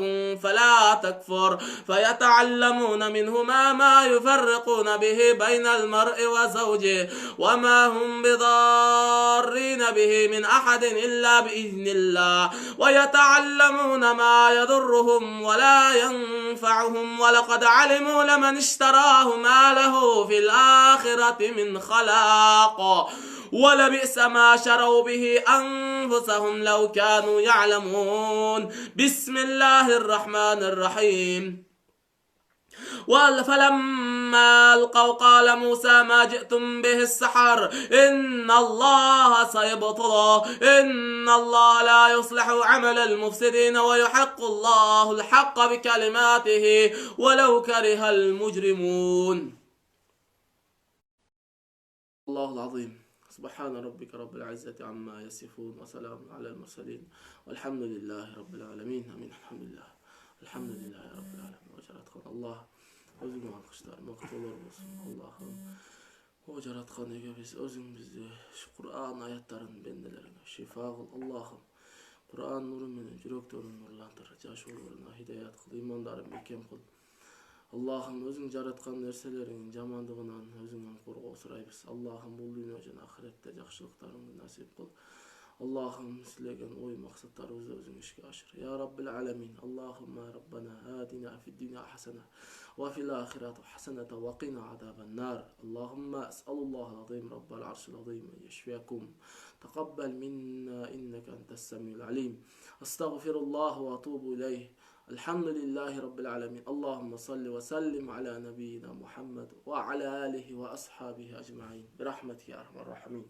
Speaker 3: فلا تكفر فيتعلمون منهما ما يفرقون به بين المرء وزوجه وما هم بضارين به من أحد إلا بإذن الله ويتعلمون ما يضرهم ولا ينفعهم ولقد علموا لمن اشتراه ما له في الآخرة من خلاق ولبئس ما شروا به أنفسهم لو كانوا يعلمون. بسم الله الرحمن الرحيم. فلما ألقوا قال موسى ما جئتم به السحر إن الله سيبطله إن الله لا يصلح عمل المفسدين ويحق الله الحق بكلماته ولو كره المجرمون. الله العظيم. سبحان ربك رب العزة عما يصفون وسلام على المرسلين والحمد لله رب العالمين. Amin. Elhamdülillah. Elhamdülillahi Rabbil Alemin. O Caratkan Allah özün alkışlar maktul olsun. Allah'ım o Caratkan ege biz özün bizde şu Kur'an ayetlerin bendelerine şifa kıl Allah'ım. Kur'an nuru menen yüreklerini nurlandır. Caşurlarına hidayet kıl, imandarın bekem kıl. Allah'ım özün jaratkan nerselerinin jamandığından özünden korgoo surayбыз. Allah'ım bu dünýäden ahirette jakşylyklarыңды nasip kıl. Allah'ım silegen oy maksatlarımızı özün işe aşır. Ya Rabbil Alemin. Allahümme Rabbana atina fid dünya hasene ve fil ahireti hasenete ve qina azaben nar. Allahümme es'alullahal azim Rabbal arşil azim yeşfiyakum. Taqabbal minna inneke entes semiyul alim. Estağfirullah ve atubu ileyh. Elhamdülillahi Rabbil Alemin. Allahümme salli ve sellim ala nebiyyina Muhammed ve ala alihi ve ashabihi ecma'in. Birahmetike ya Erhamer Rahimin.